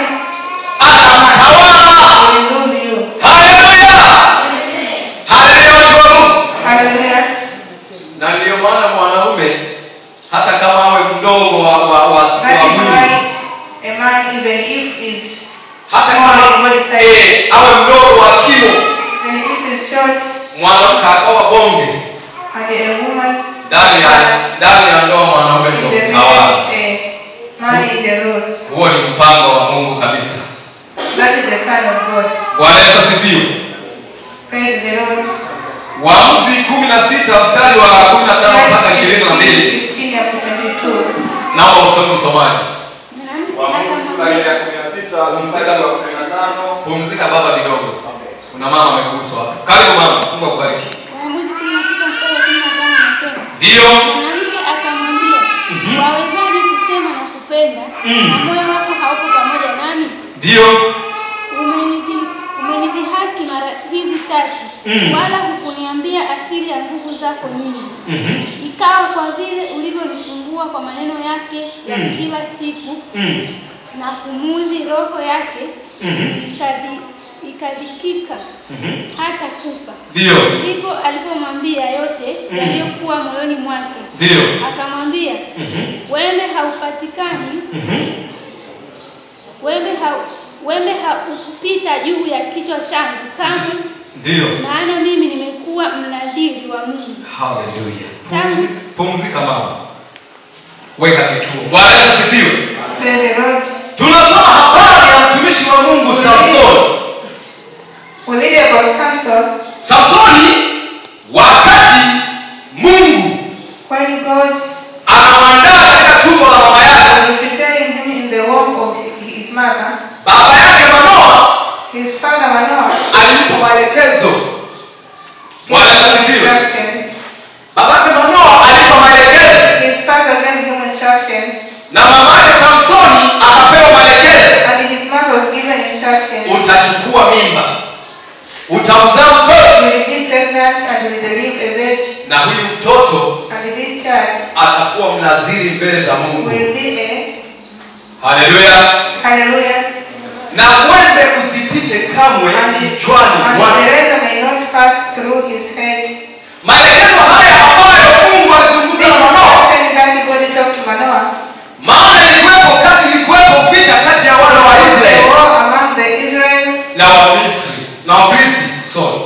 atamtawala. will rule you. Haleluya. Haleluya, watu wa Mungu. Hallelujah. Na ndio maana mwanaume hata kama awe mdogo wa That is mwili, why a man, even if is hata small in kama body size, awe mdogo wa kimo, and if is short, mwanamke akawa bonge, and a woman ndani ya ndoa mwanaume in ndio the mtawala. marriage, man is a rule. Huo ni mpango wa Mungu kabisa. That is the plan of God. Bwana Yesu asifiwe. Praise the Lord. Waamuzi 16 mstari wa 15 mpaka 22. 15 up to 22. Naomba usome msomaji. Waamuzi sura ya 16 mstari wa 15. Pumzika baba kidogo. Kuna mama amekuhusu hapa. Karibu mama, Mungu akubariki. Waamuzi 16 mstari wa 15 anasema, Ndio. mwanamke akamwambia, wawezaje kusema na kupenda na moyo wako hauko pamoja nami? Ndio. Umenidhihaki mara hizi tatu, wala hukuniambia asili ya nguvu zako nyingi. Ikawa kwa vile ulivyonisumbua kwa maneno yake ya kila siku na kumuudhi roho yake, ikadhikika hata kufa. Ndio. Ndipo alipomwambia yote yaliyokuwa moyoni mwake. Ndio. Akamwambia, wembe haupatikani, wembe haukupita juu ya kichwa changu kamwe, Ndio. maana mimi nimekuwa kuwa mnadhiri wa Mungu. Hallelujah. Pumzika mama. Weka kituo. Bwana asifiwe. Amen. Tunasoma habari ya mtumishi wa Mungu Samson. We read about Samson. Samsoni wakati Mungu When God anamwandaa katika tumbo la mama yake, was preparing him in the womb of his mother, baba yake Manoa his father Manoah alimpa maelekezo. Bwana asifiwe. instructions. Baba yake Manoa alimpa maelekezo His father gave him instructions, na mama yake Samsoni akapewa maelekezo. and his mother was given instructions. Utachukua mimba, utamzaa mtoto, You will be pregnant and you will release a baby, na huyu mtoto and this child atakuwa mnaziri mbele za Mungu. will be a Haleluya. hallelujah. Na uende usipite kamwe kichwani And mwake. the razor may not pass through his head. Maelekezo haya ambayo Mungu alizungumza This na Manoa, instruction that God talked to Manoah. maana ilikuwepo vita kati ya wana wa The Israeli war among the Israel na Wamisri na Wafilisti, sorry.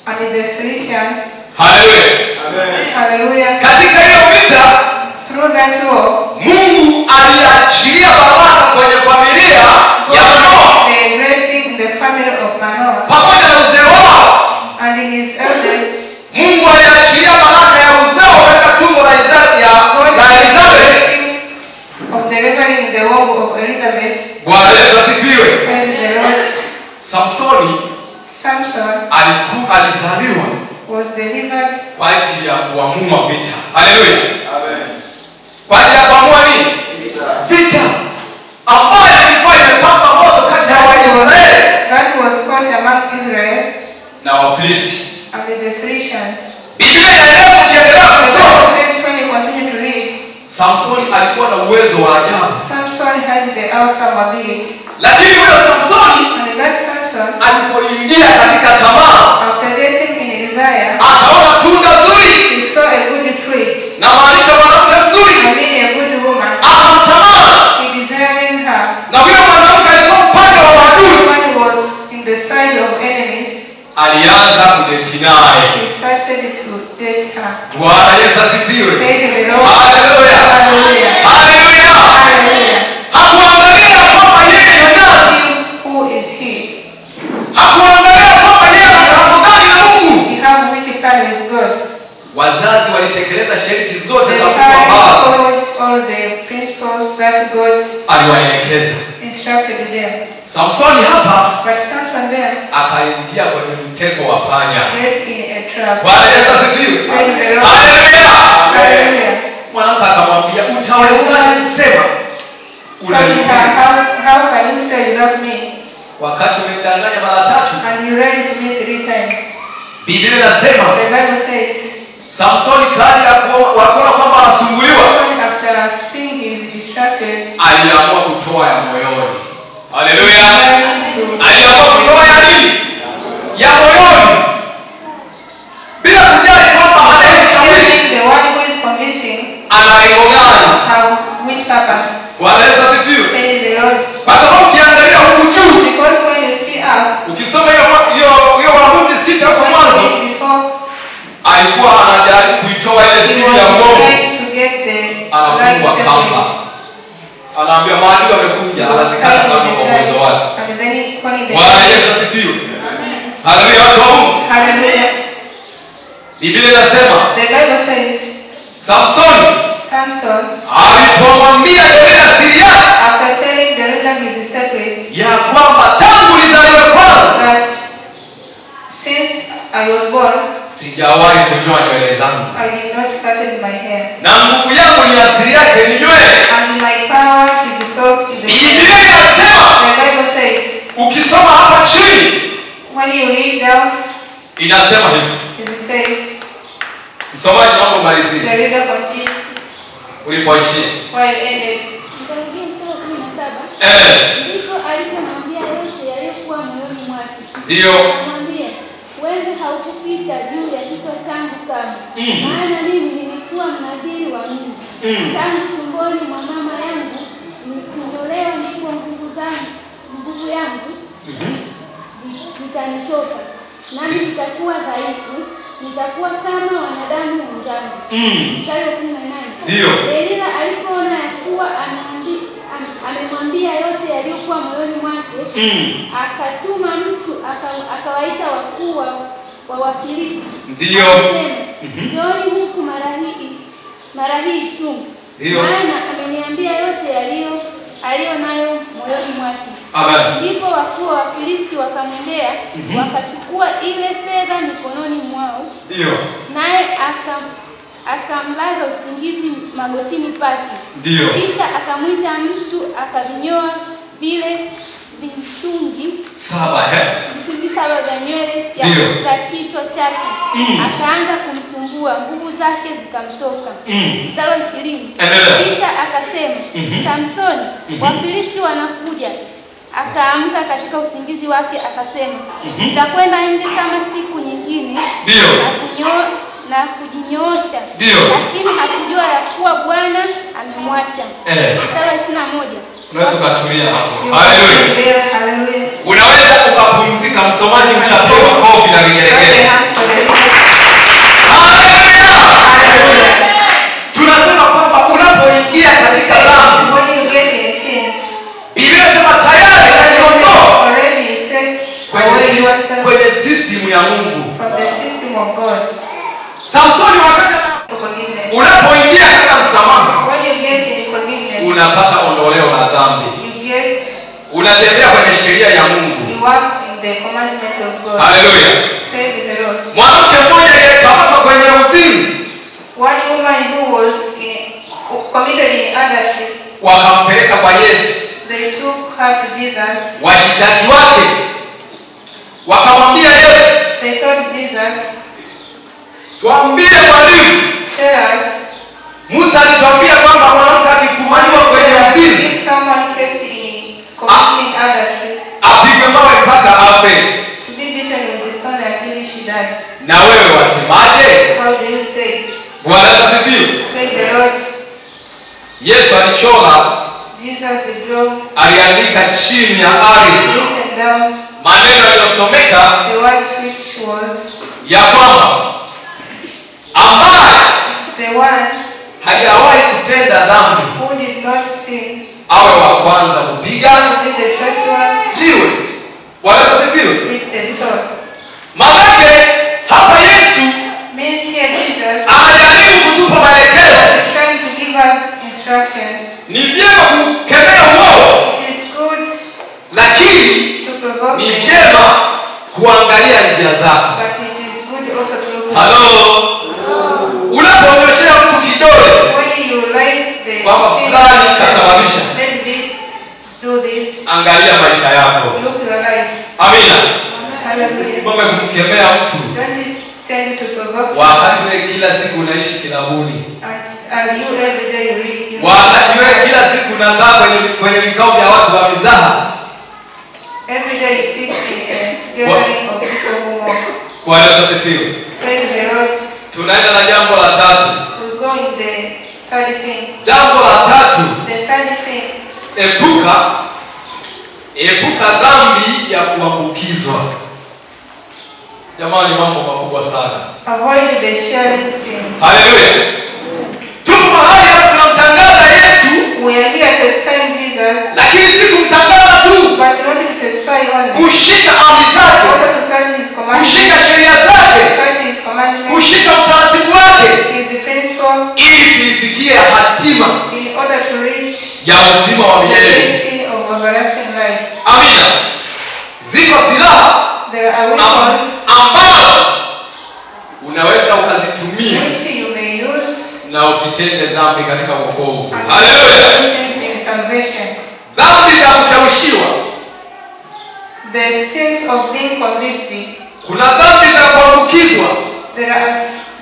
and the Philistines. Haleluya. Hallelujah. Katika hiyo vita Through that war, Mungu aliachilia baraka kwenye familia ya Manoa the blessing in the family of Manoah pamoja na uzee wao. and in his eldest. Mungu aliachilia baraka ya uzao katika tumbo la God la is the Elizabeth. blessing of delivering in the womb of Elizabeth. Bwana Yesu asifiwe. And the Lord Samsoni Samson alizaliwa was delivered kwa ajili ya kuamua vita. Haleluya. Kwa ajili ya kuamua nini? Vita ambayo ilikuwa imepamba moto kati ya Waisraeli that was fought among Israel na Wafilisti. and the Philistines. Biblia inaeleza ukiendelea The kusoma, Bible says when you continue to read, Samsoni alikuwa na uwezo wa ajabu. Samson had the awesome ability. Lakini huyo Samsoni And that Samson, alipoingia katika tamaa, after dating in desire, akaona tunda zuri, he saw a good fruit. na maanisha mwanamke mzuri, I mean a good woman. akamtamani. He desiring her. Na huyo mwanamke alikuwa upande wa maadui, One was in the side of enemies. alianza kudeti naye. He started to date her. Bwana Yesu asifiwe. Praise the Lord. Haleluya. Hallelujah. Haleluya. Hallelujah. Hakuangalia kwamba yeye ni nani. Who is he? Hakuangalia kwamba yeye anamdhani na Mungu. He have which plan with God. Wazazi walitekeleza sheria zote The za Mungu parents ambazo followed all the principles that God aliwaelekeza. instructed them. Samsoni hapa But Samson there akaingia kwenye mtego wa panya. get in a trap. Bwana Yesu asifiwe. Praise the Lord. Haleluya. Hallelujah. Mwanamke akamwambia, utawezaje kusema Telling unanipenda her, how can you say you love me wakati umemdanganya mara 3? and you lied to me 3 times? Biblia inasema The Bible says, Samsoni kabla ya kuona kwamba anasumbuliwa, after seeing he is distracted, aliamua kutoa ya moyoni. Haleluya. to Aliamua kutoa ya nini? Ya moyoni. Bila kujali kwamba anayemshawishi the one who is convincing ana lengo gani. how which purpose. Bwana Yesu asifiwe. Praise the Lord. Kwa sababu ukiangalia huku juu, Because when you see up, ukisoma hiyo Waamuzi 6 hapo mwanzo, before alikuwa anajaribu kuitoa ile he siri was ya Mungu. trying to get the Anafungwa right kamba. separate. Anaambia maadui wamekuja, anazikata kama kwa uwezo wake. And then when he Bwana Yesu asifiwe. Haleluya watu wa Mungu. Hallelujah. Biblia inasema The Bible says, Samsoni Samson, alipomwambia Delila siri yake after telling Delilah his secret, ya kwamba tangu nizaliwe kwangu that since I was born, sijawahi kunyoa nywele zangu, I did not cut my hair. na nguvu yangu ni asili yake ni nywele. And my power is the source in the Biblia inasema, The Bible says, ukisoma hapa chini when you read down, inasema hivi. it says, Msomaji naomba the malizie reader continued ulipoishia. while ended. Nikarudia mstari wa 17. Eh, Ndipo alipomwambia yote yaliyokuwa moyoni mwake. ndio. Akamwambia, wewe haukupita juu ya kichwa changu kamwe. Maana mimi nimekuwa mnadhiri wa Mungu. Tangu tumboni mwa mama yangu nilitolewa, ndipo nguvu yangu zitanitoka, nami nitakuwa dhaifu, nitakuwa kama wanadamu wenzangu. Mstari wa 18. Ndio. Delila alipoona ya kuwa amemwambia yote yaliyokuwa moyoni mwake, akatuma mtu akawaita wakuu wa Wafilisti. Ndio. Njooni huku mara hii tu. Maana ameniambia yote aliyo nayo moyoni mwake. Amen. Ndipo wakuu wa Wafilisti wakamwendea, wakachukua ile fedha mikononi mwao. Ndio. Naye akamlaza usingizi magotini pake. Ndio. Kisha akamwita mtu akavinyoa vile vishungi 7 vya nywele za kichwa chake. Akaanza kumsumbua, nguvu zake zikamtoka. Mstari wa 20. Kisha akasema, Samsoni, Wafilisti wanakuja. Akaamka katika usingizi wake akasema, nitakwenda nje kama siku nyingine na kujinyoosha. Lakini hakujua ya kuwa Bwana amemwacha. Mstari wa 21. Unaweza kutumia hapo. Haleluya. Unaweza ukapumzika, msomaji mchapewa kofi na vigelegele. Haleluya. Tunasema kwamba unapoingia katika dhambi, Biblia inasema tayari aliondoa kwenye system ya Mungu. Samsoni wakati unapoingia katika msamaha, unapata ondoleo la dhambi. Unatembea kwenye sheria ya Mungu. Haleluya. Mwanamke mmoja aliyekamatwa kwenye uzinzi, wakampeleka kwa Yesu. Washitaki wake wakamwambia Yesu, tuambie mwalimu, Musa alituambia kwamba mwanamke akifumaniwa kwenye uzinzi apigwe mawe mpaka afe. Na wewe wasemaje? Bwana asifiwe. Yesu alichora, aliandika chini ya ardhi maneno yaliyosomeka ya kwamba ambaye hajawahi kutenda dhambi awe wa kwanza kupiga jiwe. Bwana asifiwe. Maana hapa Yesu anajaribu kutupa maelekezo. Ni vyema kukemea uovu, lakini ni vyema kuangalia njia zako. Halo. Unapomnyoshea mtu kidole kwamba fulani kasababisha, angalia maisha yako. Amina. Mbona kumkemea mtu wakati wewe kila siku unaishi kilabuni? Wakati wewe kila siku unakaa kwenye vikao vya watu wa mizaha? Every day you sit in a gathering of people who mock. Kwa Yesu asifiwe. Praise the Lord. Tunaenda na jambo la tatu. We go in the third thing. Jambo la tatu. The third thing. Epuka dhambi ya kuambukizwa. Jamani, mambo makubwa sana. Avoid the sharing sins. Haleluya. Tupo mahali hapa tunamtangaza Yesu. We are here testifying Jesus. Lakini si kumtangaza tu, but not to testify only. Kushika amri zake. Kushika sheria zake. Kushika utaratibu wake. His principle. Ili tuifikie hatima. In order to reach ya uzima wa milele. Amina. Ziko silaha ambazo unaweza ukazitumia na usitende dhambi katika wokovu. Haleluya. Dhambi za kushawishiwa. The sins of being convinced. Kuna dhambi za kuambukizwa. There are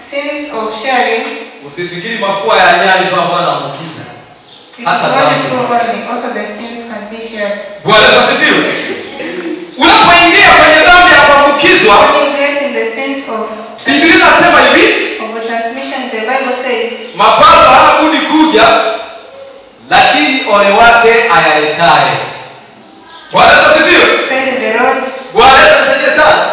sins of sharing. Usifikiri mafua ya nyani tu Bwana anaambukiza. Hata dhambi. Also the sins can be shared. Bwana asifiwe. Unapoingia kwenye dhambi ya kuambukizwa, Biblia inasema hivi, mapato hana budi kuja, lakini ole wake ayaletaye. Bwana asifiwe. Praise the Lord. Bwana asifiwe sana.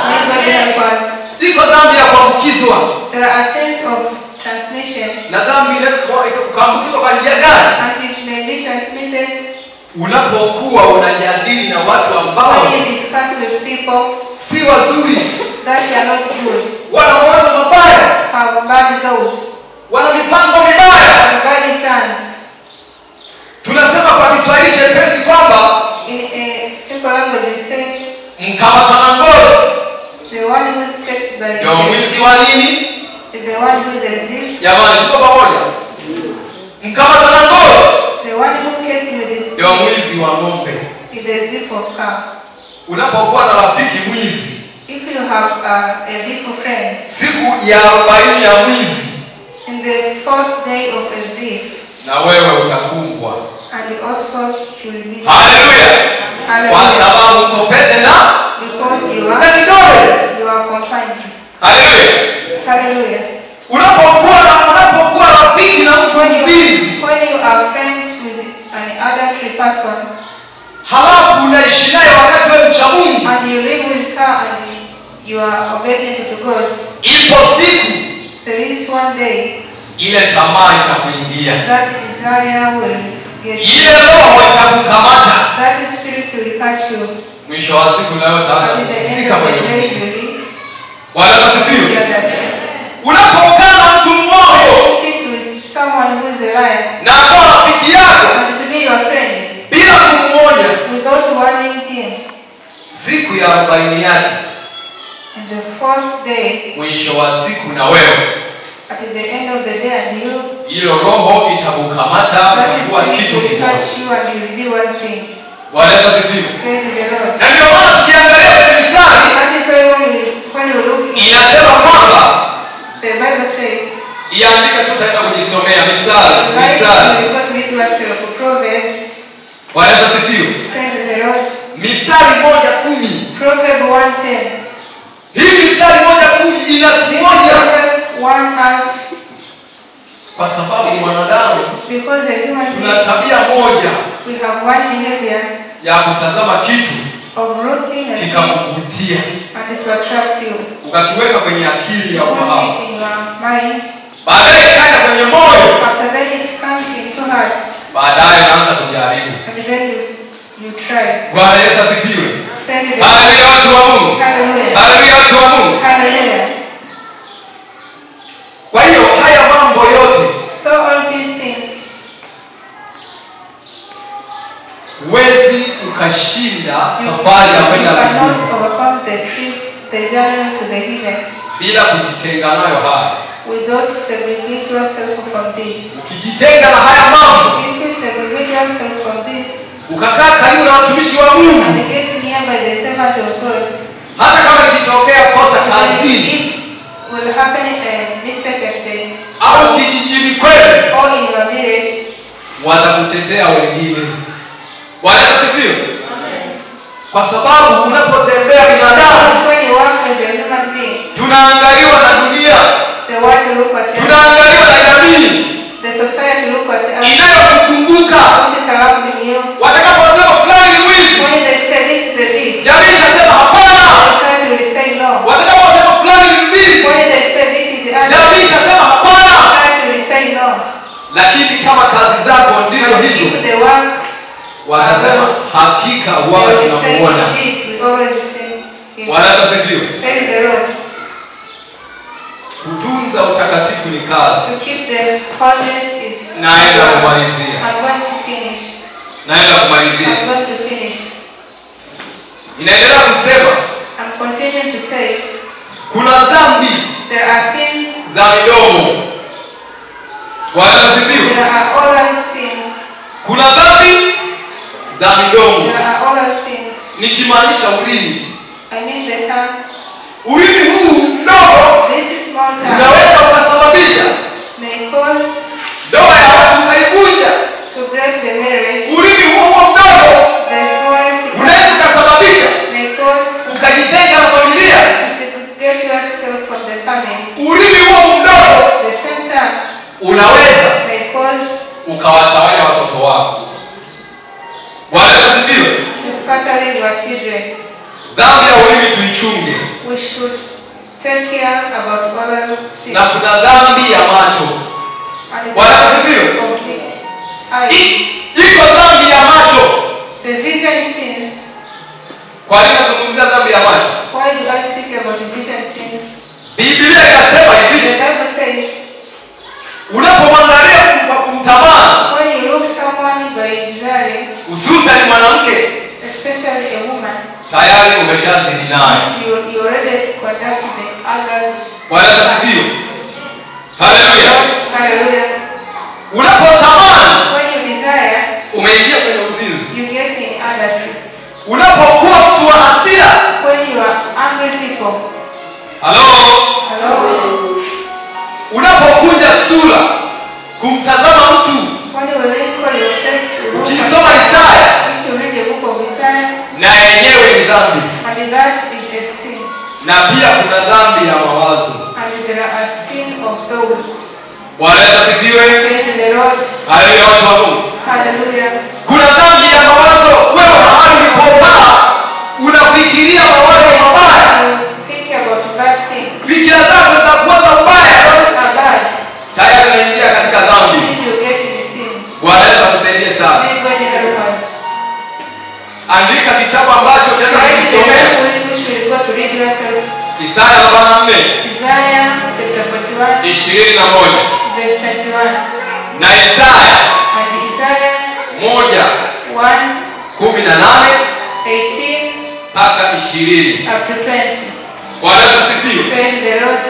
Iko dhambi ya kuambukizwa. kuambukizwa. There are sins of transmission. Na dhambi inaweza kuambukizwa kwa njia gani? And it may be transmitted Unapokuwa unajadili na watu ambao when you discuss with people si wazuri, that are not good, wana mawazo mabaya, have bad thoughts, wana mipango mibaya. have bad plans. Tunasema kwa Kiswahili chepesi kwamba In a simple language, we say mkamatana ngozi the one who is kept by ndio mwizi wa nini? is the one who is the thief. Jamani, tuko pamoja? Mkamatana ngozi The one who kept with his ndio mwizi wa ng'ombe. is the thief of cow. Unapokuwa na rafiki mwizi, If you have a beautiful friend, siku ya 40 ya mwizi, in the 4th day of a thief, na wewe utakumbwa. and you also will be Haleluya! Kwa Hallelujah. sababu uko pete na Because na kidole. you are confined. Haleluya! Hallelujah. Unapokuwa rafiki na mtu mzinzi, When you are friends with an adultery person, halafu unaishi naye wakati wewe mcha Mungu, and you live with her and you are obedient to God, ipo siku there is one day ile tamaa itakuingia, that desire will get ile you. roho itakukamata. That spirit will catch you. Mwisho wa siku leo utaanza And in the end kusika of kwenye the day, mzizi. you Bwana will asifiwe. hear that. Unapokaa na mtu mmoja Sit with someone who is a liar na akawa rafiki yako and to be your friend bila kumwonya, without warning him, siku ya 40 yake, and the 4th day, mwisho wa siku na wewe, at the end of the day, and you, hilo roho itakukamata that kwa kitu spirit will kimoja. catch you and you will do one thing. Bwana asifiwe. Praise the Lord. Na ndio maana tukiangalia kwenye Misali That is why when you look in, inasema kwamba the Bible says, iandika, tutaenda kujisomea Misali. right, you got to read yourself, Proverbs. Bwana asifiwe. Praise the Lord. Misali 1:10. Proverbs 1:10. Hii Misali 1:10 This inatuonya Proverbs 1 has, kwa sababu wanadamu because a human tuna being, tabia moja we have one behavior ya kutazama kitu of looking at things kikakuvutia, and to attract you. ukakiweka kwenye akili ya Put ufahamu, it in your mind. baadaye ikaja kwenye moyo, After that, it comes into heart, baadaye unaanza kujaribu. and then you try. Bwana Yesu asifiwe. Praise the Lord. Haleluya, watu wa Mungu. Hallelujah. Haleluya, watu wa Mungu. Hallelujah. Kwa hiyo haya mambo yote So all these things, huwezi ukashinda you safari ya kwenda cannot mbinguni overcome the trip, the journey to the heaven, bila kujitenga nayo haya. without segregate yourself from this. Ukijitenga na haya mambo, If you segregate yourself from this ukakaa karibu na watumishi wa Mungu, and get near by the servant of God, hata kama ikitokea kosa then kazini if will happen a mistake at the au kijijini kwenu, or in your village, watakutetea wengine. Bwana asifiwe. Kwa sababu unapotembea binadamu, because when you work as a human being, tunaangaliwa na dunia, the world look at you, tunaangaliwa na jamii the society look at us, inayokuzunguka. what is surrounding you. Watakaposema fulani ni mwizi, When they say this is the thief, jamii itasema hapana. society will say no. Watakaposema fulani ni mzinzi, When they say this is the other, jamii itasema hapana. society will say no. Lakini kama kazi zako ndizo But hizo, if the work, watasema hakika they wao will say tunamuona. indeed, we already say it. Bwana asifiwe. Praise the Lord. Kutunza utakatifu ni kazi. To keep the holiness is Naenda work. kumalizia. I'm going to finish. Naenda kumalizia. I'm going to finish. Inaendelea kusema I'm continuing to say kuna dhambi there are sins, za midomo. Bwana asifiwe. there are oral sins, Kuna dhambi za midomo, there are oral sins. nikimaanisha ulimi. I mean the tongue. Ulimi huu mdogo This is small tongue. unaweza ukasababisha May cause ndoa ya watu ukaivunja. to break the marriage. Ulimi huo mdogo The smallest unaweza ukasababisha may cause ukajitenga na familia. to segregate yourself from the family. Ulimi huo mdogo The same tongue unaweza may cause ukawatawanya watoto wako. Bwana asifiwe. to scattering your children. Dhambi ya ulimi tuichunge. We should take care about other sins. Na kuna dhambi ya macho. And Bwana asifiwe. Iko dhambi ya macho. The vision sins. Kwa nini nazungumzia dhambi ya macho? Why do I speak about vision sins? Biblia inasema hivi. The Bible says, unapomwangalia kwa kumtamani, when you look someone by desiring, hususan mwanamke, especially a woman, tayari umeshazini naye. You already conducted the others. Bwana asifiwe. Haleluya. Hallelujah. Unapotamani, when you desire, umeingia kwenye uzinzi. You get in adultery. Unapokuwa mtu wa hasira, when you are angry people. Hello. Unapokunja sura kumtazama mtu, when you wrinkle your face to look. Ukisoma Isaya, if you read the book of Isaiah, na yenyewe ni dhambi. And that is a sin. Na pia kuna dhambi ya mawazo. And there are a sin of thoughts. Bwana asifiwe. Haleluya watu wa Mungu. Hallelujah. Kuna dhambi ya mawazo. Wewe mahali ulipokaa unafikiria mawazo mabaya. Think about bad things. Fikira zako za kuwaza mbaya. Thoughts are bad. Tayari unaingia katika dhambi. You get in sins. Bwana akusaidie sana. May God help us. Andika kitabu ambacho tena ukisomea. Go to read yourself. Isaya 44. Isaiah chapter 41. 21. Verse 21. Na Isaya. And Isaiah 1. 18 mpaka 20. up to 20. Bwana asifiwe. Praise the Lord.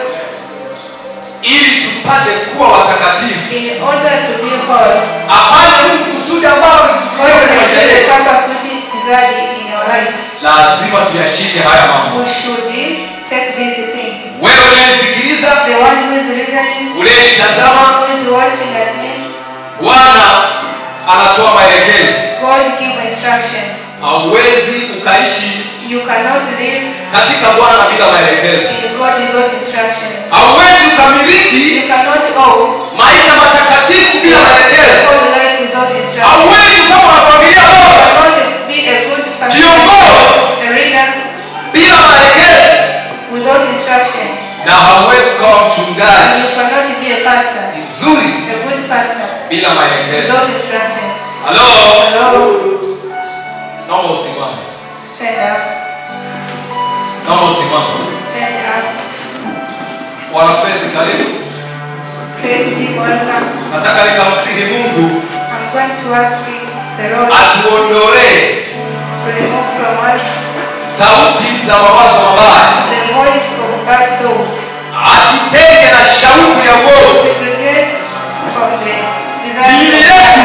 Ili tupate kuwa watakatifu. In order to be holy. Afanye Mungu kusudi ambalo likusudia kwa maisha yetu. In your life. Lazima tuyashike haya mambo. We should take these things. Wewe unanisikiliza? The one who is listening. Unanitazama? Who is watching at me. Bwana anatoa maelekezo. God give instructions. Hauwezi ukaishi You cannot live katika Bwana bila maelekezo. in God without instructions. Hauwezi ukamiliki You cannot own maisha matakatifu bila maelekezo. life without instructions. Hauwezi kama una familia bora. You cannot be a good family. Kiongozi A leader bila maelekezo. without instruction. Na hauwezi kuwa mchungaji You cannot be a pastor. mzuri A good pastor bila maelekezo. without instructions. Hello. Hello. Naomba usimame. Stand up. Naomba usimame. Stand up. Wanapenzi karibu. Praise team, welcome. Nataka nikamsihi Mungu I'm going to ask the Lord atuondolee to remove from us sauti za mawazo mabaya. the voice of bad thoughts. Atutenge na shauku ya uovu. Segregate from the Miili desire yetu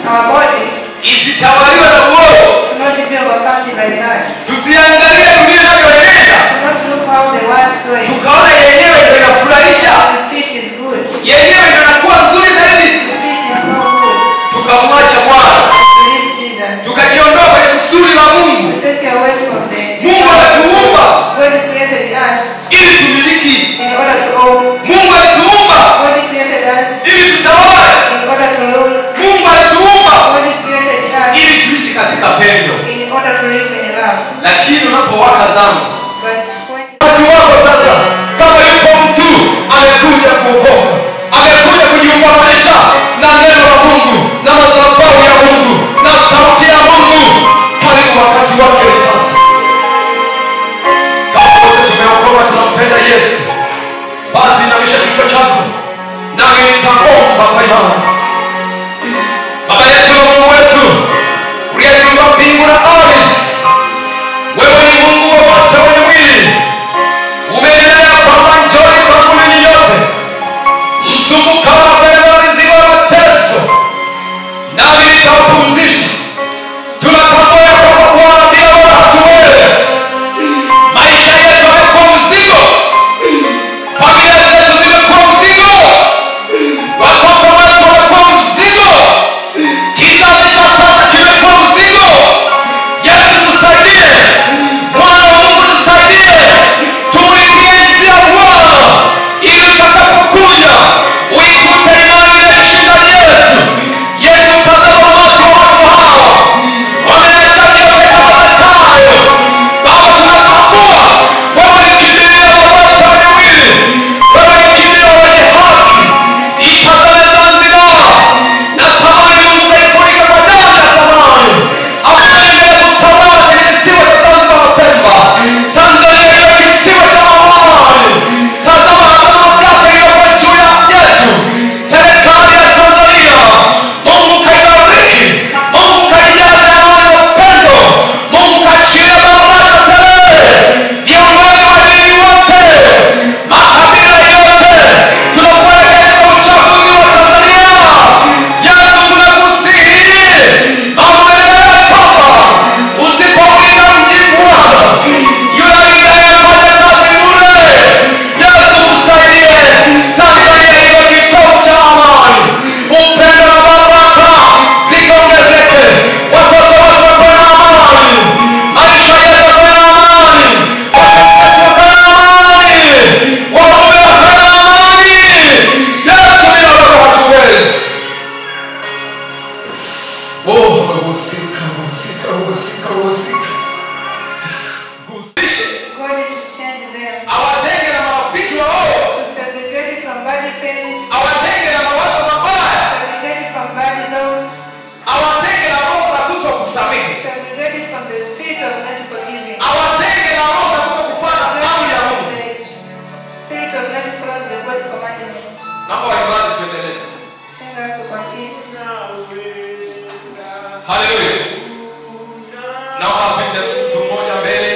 of our body isitawaliwe na uovu. to not be overcome by that. Tusiangalie dunia inavyoenenda To not look how the world goes. tukaona yenyewe ndio inafurahisha, The sweet is good. yenyewe ndio inakuwa nzuri zaidi, The sweet is not good. tukamwacha Bwana, Leave Jesus. tukajiondoa kwenye kusudi la Mungu. Take away from the Mungu ametuumba God created us ili tumiliki. in order to own. Mungu alituumba God created us ili tutawale. in order to rule. Mungu alituumba God created us ili tuishi katika pendo. in order to live in love. Lakini unapowaka dhambi, But when wakati wako sasa, kama yupo mtu amekuja kuokoka, amekuja kujiunganisha na neno la Mungu na madhabahu ya Mungu na sauti ya Mungu, karibu wakati wake ni sasa. Kama wote tumeokoka, tunampenda Yesu, basi inamisha kichwa chako nami nitaomba kwa imani. Baba yetu na Mungu wetu uliyeziumba mbingu na ardhi, wewe ni Mungu wa wote wenye God is to change them. awatenge na marafiki wao, To segregate from bad friends. awatenge na mawazo mabaya, Segregate from bad thoughts. awatenge na roho za kutokusamehe, Segregate from the spirit of not forgiving. awatenge na roho za kutokufuata amri ya Mungu. The spirit of not following the God's commandments. Naomba waimbaji tuendelee. Sing us to continue. Haleluya. Naomba apite mtu mmoja mbele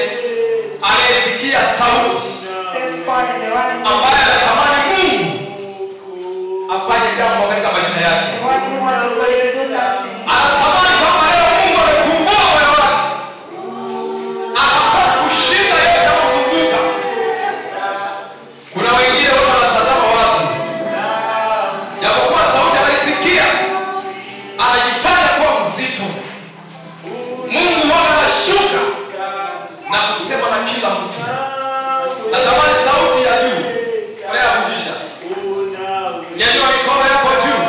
anayesikia sauti Step forward in the one ambaye anatamani Mungu afanye jambo katika maisha yake. who wants God to do something. Anatamani kama leo Mungu amekumbua moyo wake, akapata kushinda yote yanayomzunguka. Kuna wengine wote wanatazama watu, japokuwa sauti anaisikia anajifanya kuwa mzito. Mungu wake anashuka na kusema na kila mtu. Natamani sauti ya juu unayafundisha. Nyanyua mikono yako juu.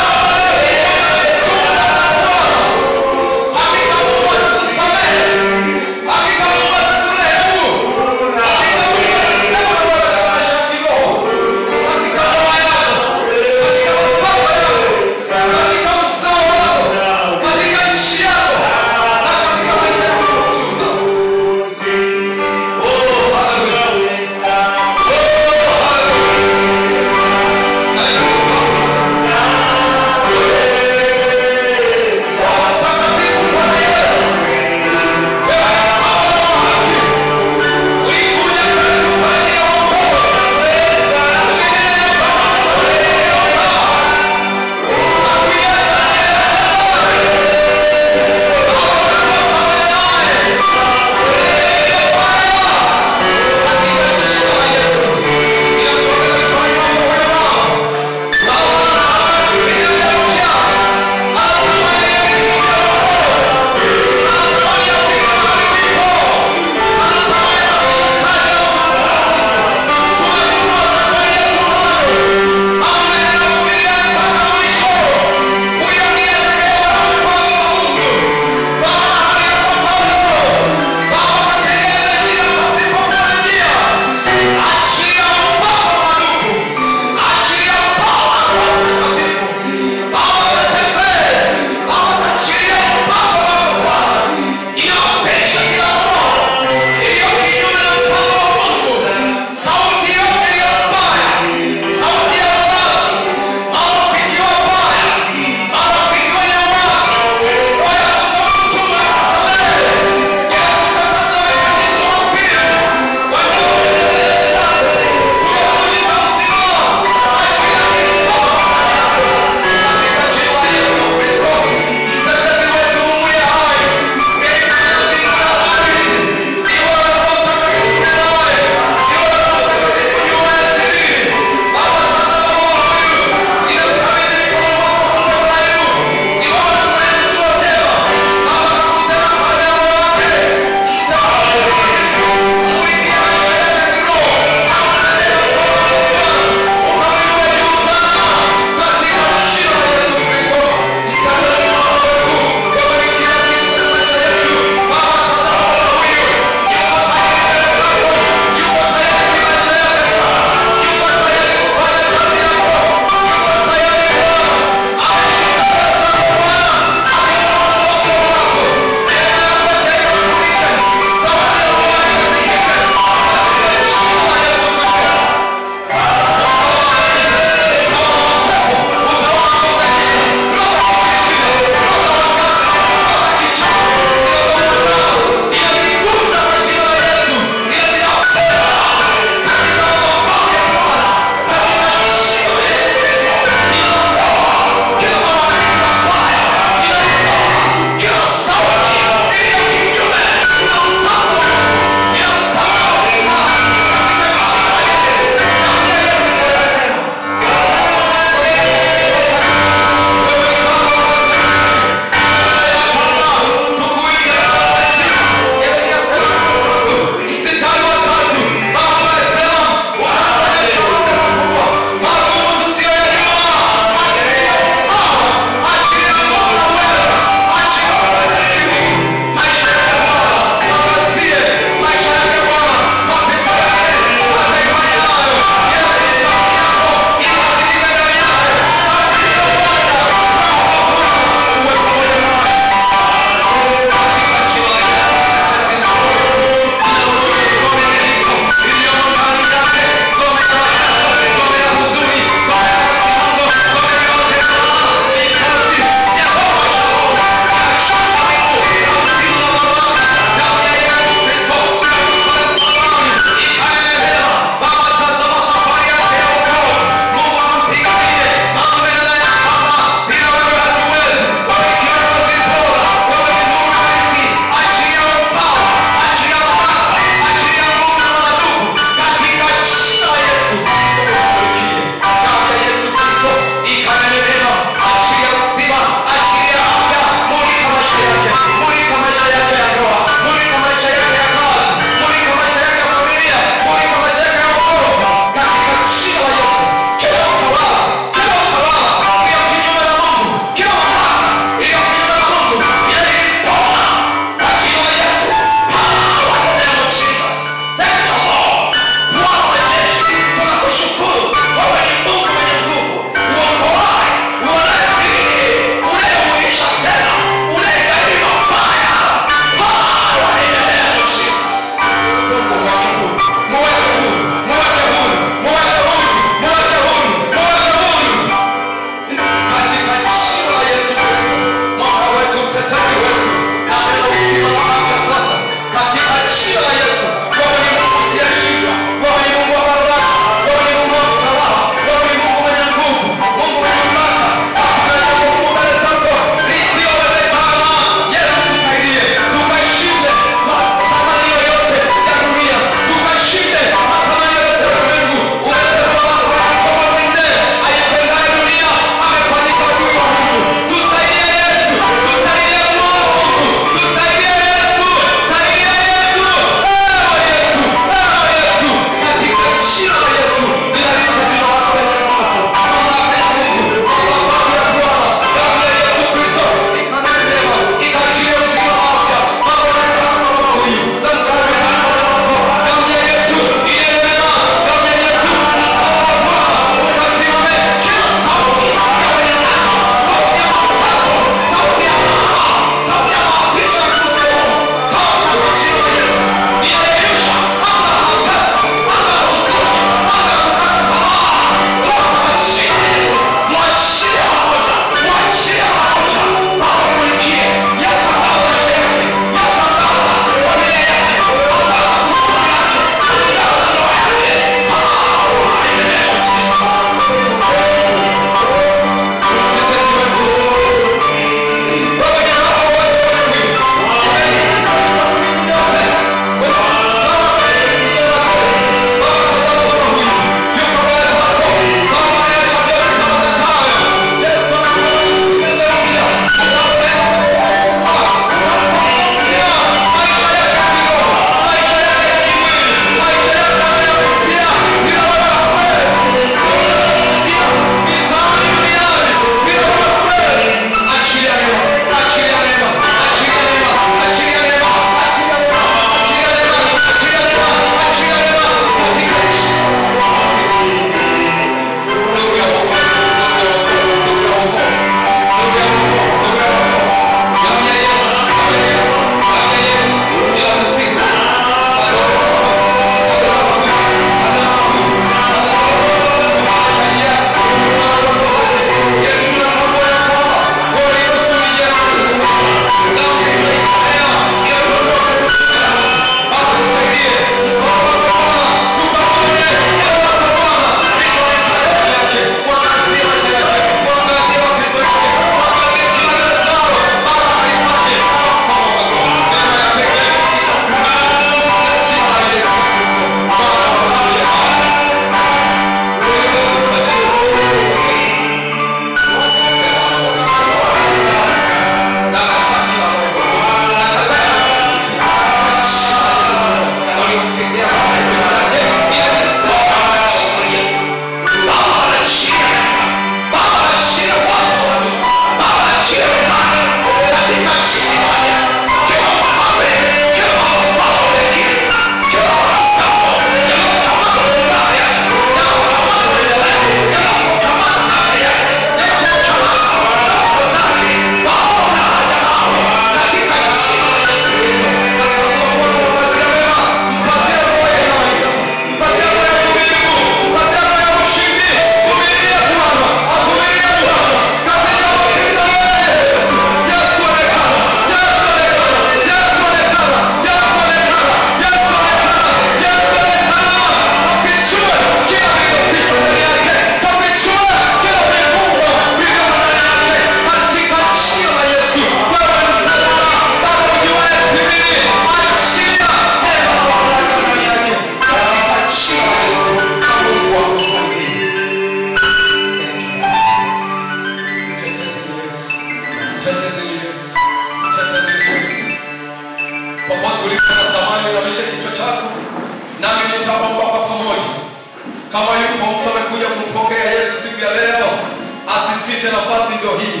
nafasi ndio hii.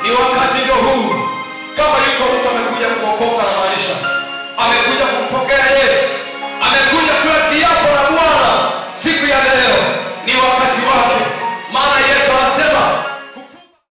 Ni wakati ndio huu. Kama yuko mtu amekuja kuokoka, na maanisha amekuja kumpokea Yesu.